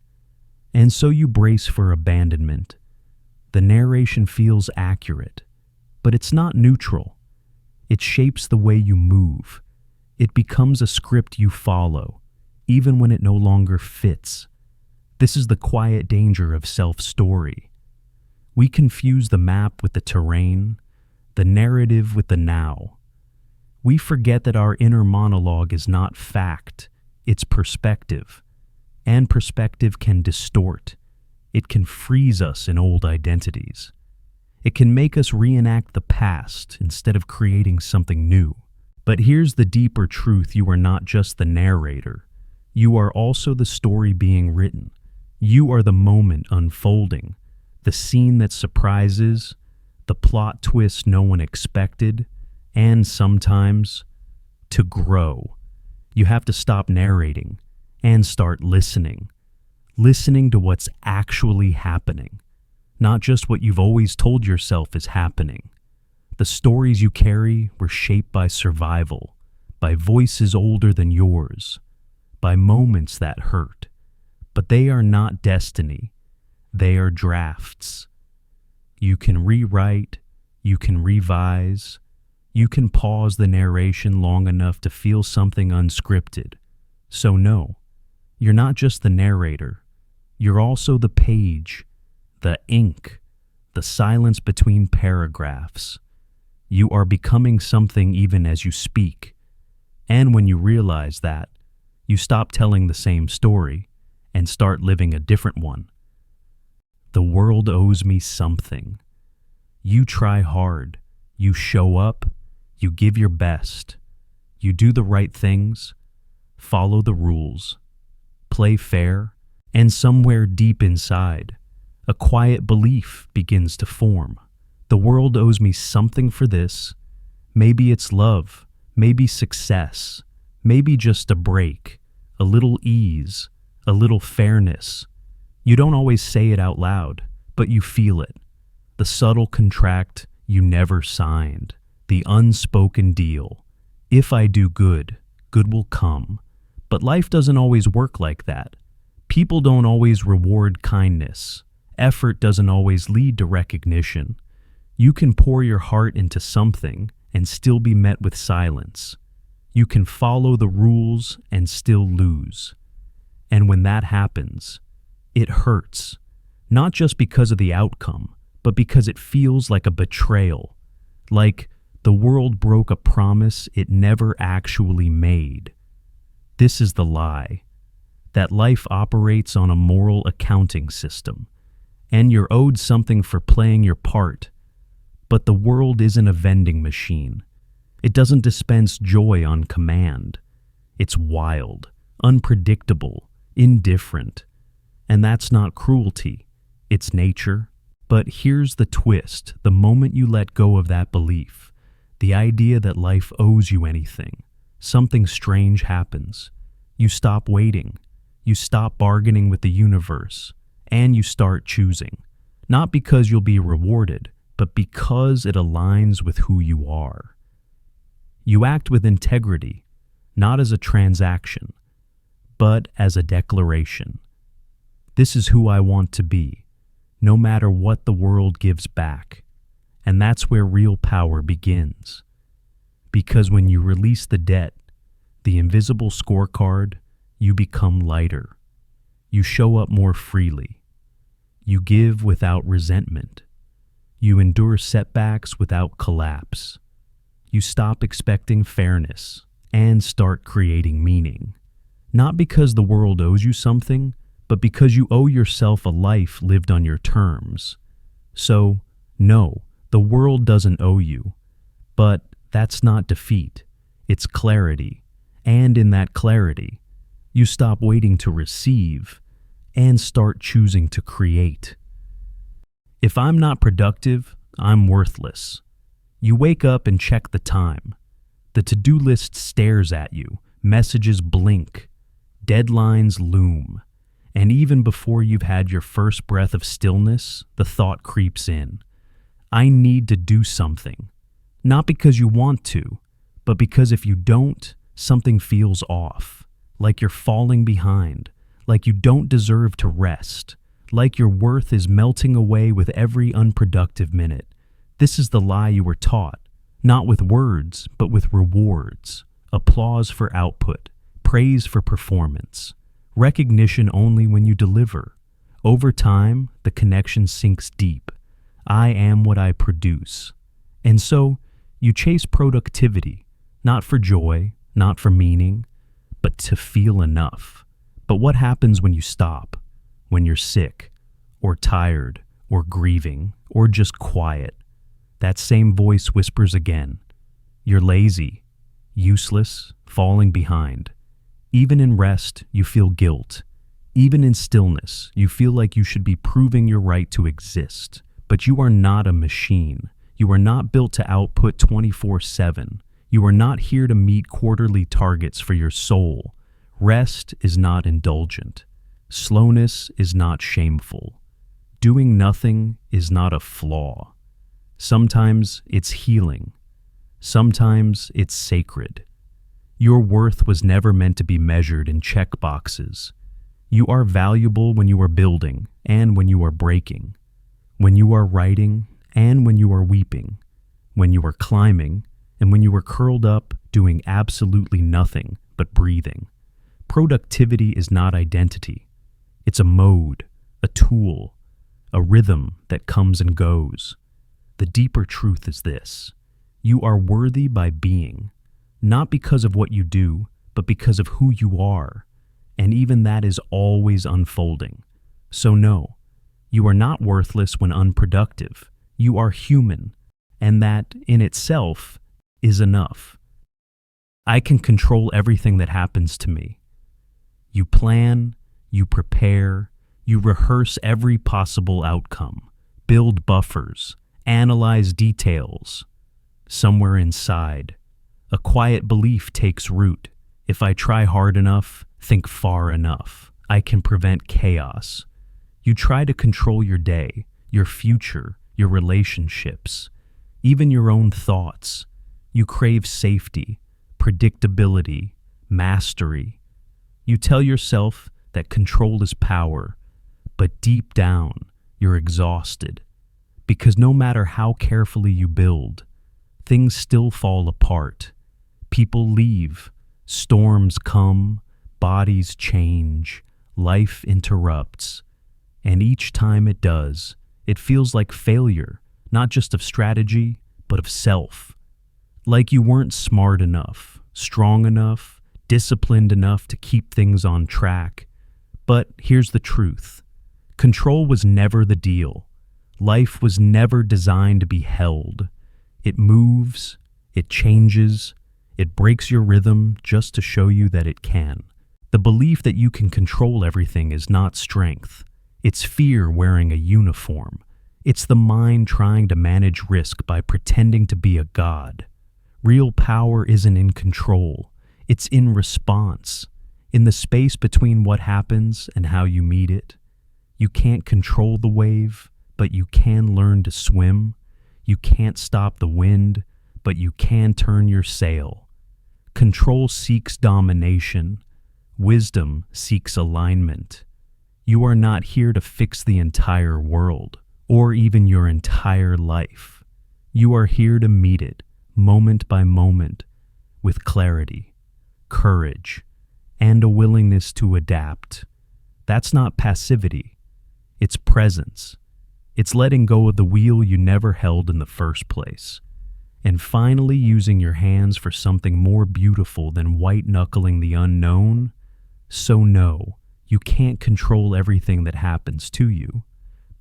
and so you brace for abandonment. The narration feels accurate, but it's not neutral. It shapes the way you move. It becomes a script you follow, even when it no longer fits. This is the quiet danger of self-story. We confuse the map with the terrain, the narrative with the now. We forget that our inner monologue is not fact, it's perspective. And perspective can distort. It can freeze us in old identities. It can make us reenact the past instead of creating something new. But here's the deeper truth: you are not just the narrator. You are also the story being written. You are the moment unfolding, the scene that surprises, the plot twist no one expected, and sometimes, to grow, you have to stop narrating and start listening. Listening to what's actually happening, not just what you've always told yourself is happening. The stories you carry were shaped by survival, by voices older than yours, by moments that hurt. But they are not destiny. They are drafts. You can rewrite, you can revise, you can pause the narration long enough to feel something unscripted. So no, you're not just the narrator. You're also the page, the ink, the silence between paragraphs. You are becoming something even as you speak. And when you realize that, you stop telling the same story and start living a different one. The world owes me something. You try hard. You show up. You give your best. You do the right things. Follow the rules. Play fair. And somewhere deep inside, a quiet belief begins to form. The world owes me something for this. Maybe it's love. Maybe success. Maybe just a break. A little ease. A little fairness. You don't always say it out loud, but you feel it. The subtle contract you never signed. The unspoken deal. If I do good, good will come. But life doesn't always work like that. People don't always reward kindness. Effort doesn't always lead to recognition. You can pour your heart into something and still be met with silence. You can follow the rules and still lose. And when that happens, it hurts, not just because of the outcome, but because it feels like a betrayal, like the world broke a promise it never actually made. This is the lie, that life operates on a moral accounting system, and you're owed something for playing your part. But the world isn't a vending machine. It doesn't dispense joy on command. It's wild, unpredictable, indifferent. And that's not cruelty. It's nature. But here's the twist: the moment you let go of that belief, the idea that life owes you anything, something strange happens. You stop waiting, you stop bargaining with the universe, and you start choosing. Not because you'll be rewarded, but because it aligns with who you are. You act with integrity, not as a transaction, but as a declaration. This is who I want to be, no matter what the world gives back. And that's where real power begins. Because when you release the debt, the invisible scorecard, you become lighter. You show up more freely. You give without resentment. You endure setbacks without collapse. You stop expecting fairness and start creating meaning. Not because the world owes you something, but because you owe yourself a life lived on your terms. So, no, the world doesn't owe you. But that's not defeat. It's clarity. And in that clarity, you stop waiting to receive and start choosing to create. If I'm not productive, I'm worthless. You wake up and check the time. The to-do list stares at you. Messages blink. Deadlines loom. And even before you've had your first breath of stillness, the thought creeps in. I need to do something. Not because you want to, but because if you don't, something feels off. Like you're falling behind. Like you don't deserve to rest. Like your worth is melting away with every unproductive minute. This is the lie you were taught. Not with words, but with rewards. Applause for output. Praise for performance. Recognition only when you deliver. Over time, the connection sinks deep. I am what I produce. And so, you chase productivity, not for joy, not for meaning, but to feel enough. But what happens when you stop? When you're sick, or tired, or grieving, or just quiet? That same voice whispers again. You're lazy, useless, falling behind. Even in rest, you feel guilt. Even in stillness, you feel like you should be proving your right to exist. But you are not a machine. You are not built to output 24/7. You are not here to meet quarterly targets for your soul. Rest is not indulgent. Slowness is not shameful. Doing nothing is not a flaw. Sometimes it's healing. Sometimes it's sacred. Your worth was never meant to be measured in check boxes. You are valuable when you are building and when you are breaking. When you are writing and when you are weeping. When you are climbing and when you are curled up doing absolutely nothing but breathing. Productivity is not identity. It's a mode, a tool, a rhythm that comes and goes. The deeper truth is this: you are worthy by being, not because of what you do, but because of who you are. And even that is always unfolding. So no, you are not worthless when unproductive. You are human, and that in itself is enough. I can control everything that happens to me. You plan, you prepare, you rehearse every possible outcome, build buffers, analyze details. Somewhere inside, a quiet belief takes root. If I try hard enough, think far enough, I can prevent chaos. You try to control your day, your future, your relationships, even your own thoughts. You crave safety, predictability, mastery. You tell yourself that control is power, but deep down, you're exhausted. Because no matter how carefully you build, things still fall apart. People leave, storms come, bodies change, life interrupts. And each time it does, it feels like failure, not just of strategy, but of self. Like you weren't smart enough, strong enough, disciplined enough to keep things on track. But here's the truth. Control was never the deal. Life was never designed to be held. It moves, it changes, it breaks your rhythm just to show you that it can. The belief that you can control everything is not strength. It's fear wearing a uniform. It's the mind trying to manage risk by pretending to be a god. Real power isn't in control. It's in response, in the space between what happens and how you meet it. You can't control the wave, but you can learn to swim. You can't stop the wind, but you can turn your sail. Control seeks domination. Wisdom seeks alignment. You are not here to fix the entire world, or even your entire life. You are here to meet it, moment by moment, with clarity, courage, and a willingness to adapt. That's not passivity. It's presence. It's letting go of the wheel you never held in the first place, and finally using your hands for something more beautiful than white-knuckling the unknown. So no, you can't control everything that happens to you,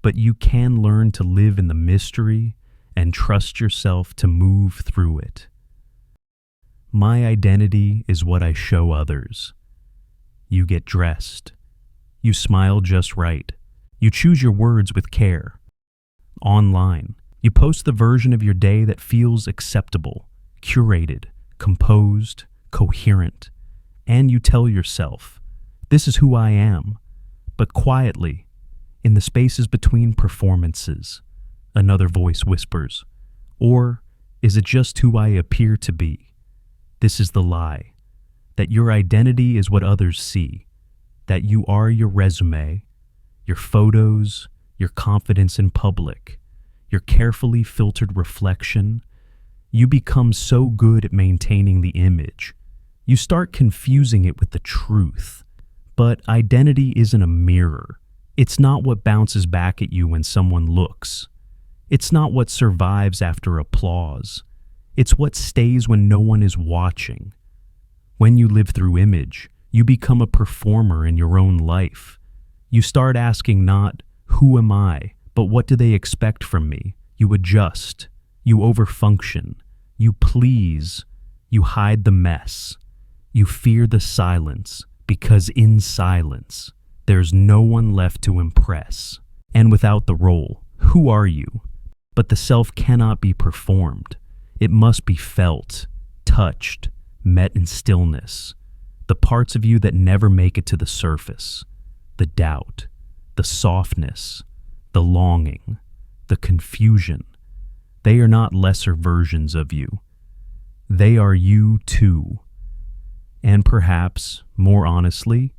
but you can learn to live in the mystery and trust yourself to move through it. My identity is what I show others. You get dressed. You smile just right. You choose your words with care. Online, you post the version of your day that feels acceptable, curated, composed, coherent, and you tell yourself, this is who I am, but quietly, in the spaces between performances, another voice whispers, or is it just who I appear to be? This is the lie, that your identity is what others see, that you are your resume, your photos, your confidence in public, your carefully filtered reflection. You become so good at maintaining the image, you start confusing it with the truth. But identity isn't a mirror. It's not what bounces back at you when someone looks. It's not what survives after applause. It's what stays when no one is watching. When you live through image, you become a performer in your own life. You start asking not, who am I, but what do they expect from me? You adjust. You overfunction. You please. You hide the mess. You fear the silence. Because in silence, there's no one left to impress. And without the role, who are you? But the self cannot be performed. It must be felt, touched, met in stillness. The parts of you that never make it to the surface. The doubt, the softness, the longing, the confusion. They are not lesser versions of you. They are you too. And perhaps, more honestly,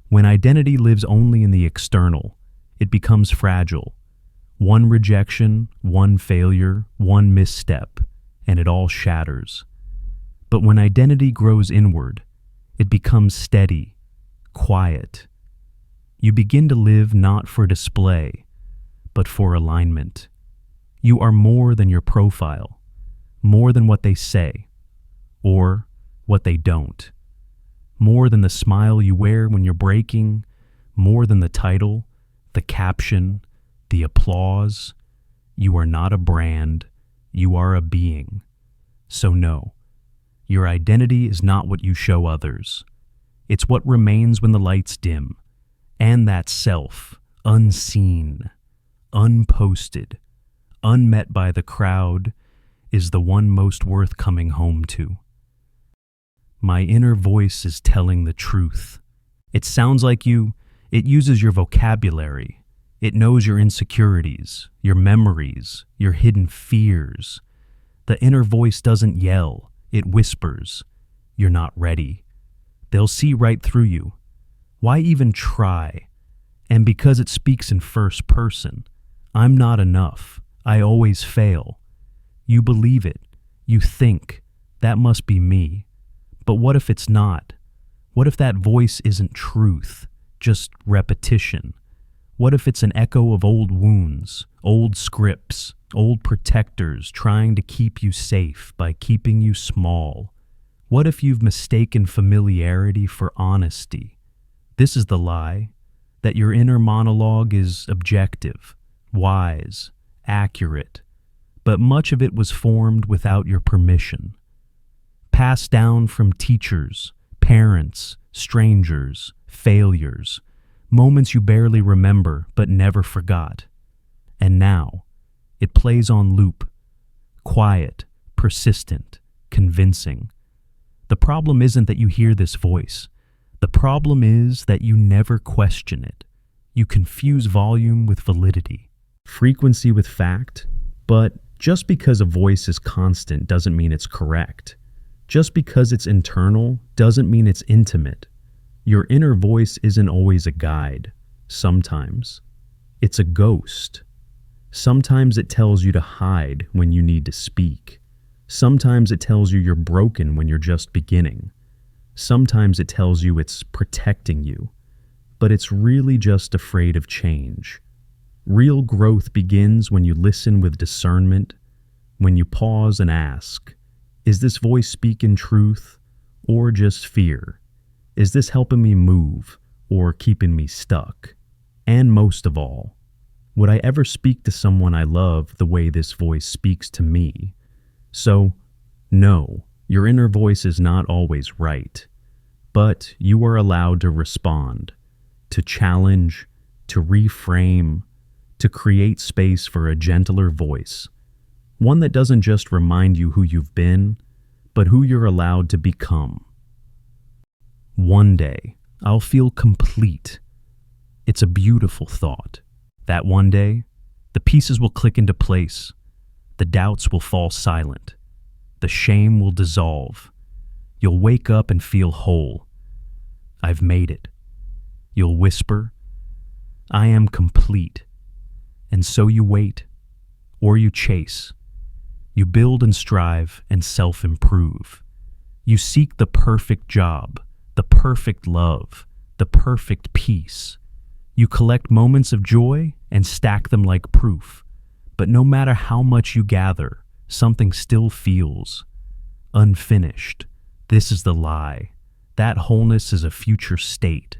when identity lives only in the external, it becomes fragile. One rejection, one failure, one misstep, and it all shatters. But when identity grows inward, it becomes steady, quiet. You begin to live not for display, but for alignment. You are more than your profile, more than what they say, or what they don't. More than the smile you wear when you're breaking, more than the title, the caption, the applause. You are not a brand, you are a being. So no, your identity is not what you show others. It's what remains when the lights dim, and that self, unseen, unposted, unmet by the crowd, is the one most worth coming home to. My inner voice is telling the truth. It sounds like you. It uses your vocabulary. It knows your insecurities, your memories, your hidden fears. The inner voice doesn't yell. It whispers. You're not ready. They'll see right through you. Why even try? And because it speaks in first person, I'm not enough. I always fail. You believe it. You think, that must be me. But what if it's not? What if that voice isn't truth, just repetition? What if it's an echo of old wounds, old scripts, old protectors trying to keep you safe by keeping you small? What if you've mistaken familiarity for honesty? This is the lie, that your inner monologue is objective, wise, accurate, but much of it was formed without your permission. Passed down from teachers, parents, strangers, failures, moments you barely remember but never forgot. And now, it plays on loop, quiet, persistent, convincing. The problem isn't that you hear this voice. The problem is that you never question it. You confuse volume with validity, frequency with fact, but just because a voice is constant doesn't mean it's correct. Just because it's internal doesn't mean it's intimate. Your inner voice isn't always a guide. Sometimes it's a ghost. Sometimes it tells you to hide when you need to speak. Sometimes it tells you you're broken when you're just beginning. Sometimes it tells you it's protecting you, but it's really just afraid of change. Real growth begins when you listen with discernment, when you pause and ask, is this voice speaking truth or just fear? Is this helping me move or keeping me stuck? And most of all, would I ever speak to someone I love the way this voice speaks to me? So, no, your inner voice is not always right, but you are allowed to respond, to challenge, to reframe, to create space for a gentler voice, one that doesn't just remind you who you've been, but who you're allowed to become. One day, I'll feel complete. It's a beautiful thought. That one day, the pieces will click into place. The doubts will fall silent. The shame will dissolve. You'll wake up and feel whole. I've made it. You'll whisper, I am complete. And so you wait, or you chase. You build and strive and self-improve. You seek the perfect job, the perfect love, the perfect peace. You collect moments of joy and stack them like proof. But no matter how much you gather, something still feels unfinished. This is the lie. That wholeness is a future state.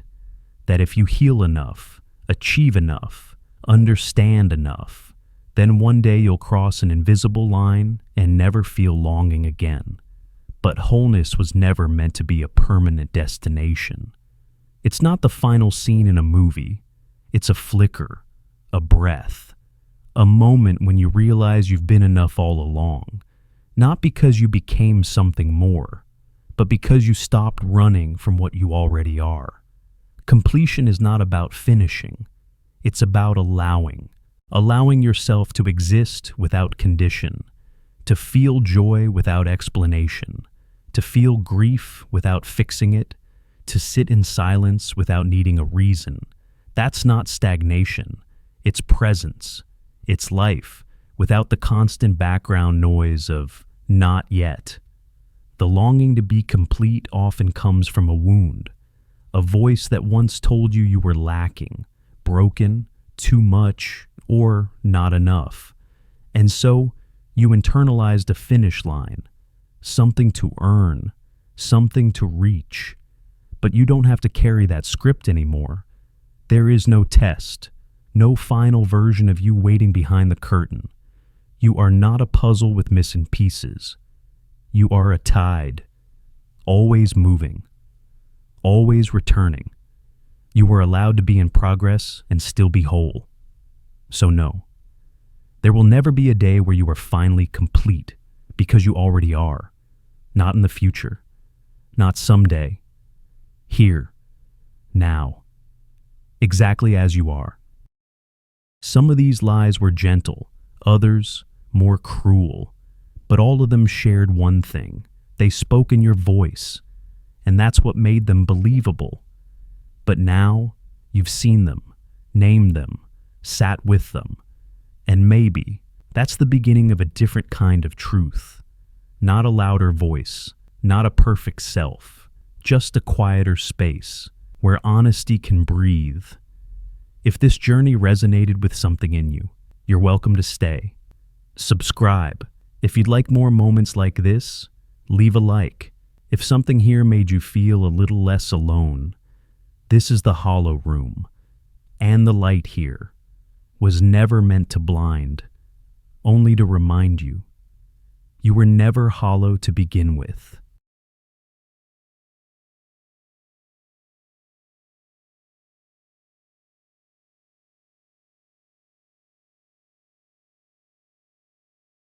That if you heal enough, achieve enough, understand enough, then one day you'll cross an invisible line and never feel longing again. But wholeness was never meant to be a permanent destination. It's not the final scene in a movie. It's a flicker, a breath, a moment when you realize you've been enough all along, not because you became something more, but because you stopped running from what you already are. Completion is not about finishing. It's about allowing yourself to exist without condition, to feel joy without explanation, to feel grief without fixing it, to sit in silence without needing a reason. That's not stagnation. It's presence. It's life without the constant background noise of not yet. The longing to be complete often comes from a wound, a voice that once told you you were lacking, broken, too much, or not enough. And so you internalized a finish line, something to earn, something to reach. But you don't have to carry that script anymore. There is no test, no final version of you waiting behind the curtain. You are not a puzzle with missing pieces. You are a tide, always moving, always returning. You are allowed to be in progress and still be whole. So no, there will never be a day where you are finally complete, because you already are. Not in the future, not someday. Here, now, exactly as you are. Some of these lies were gentle, others more cruel, but all of them shared one thing. They spoke in your voice, and that's what made them believable. But now, you've seen them, named them, sat with them, and maybe that's the beginning of a different kind of truth. Not a louder voice, not a perfect self, just a quieter space where honesty can breathe. If this journey resonated with something in you, you're welcome to stay. Subscribe. If you'd like more moments like this, leave a like. If something here made you feel a little less alone, this is the hollow room, and the light here was never meant to blind, only to remind you. You were never hollow to begin with.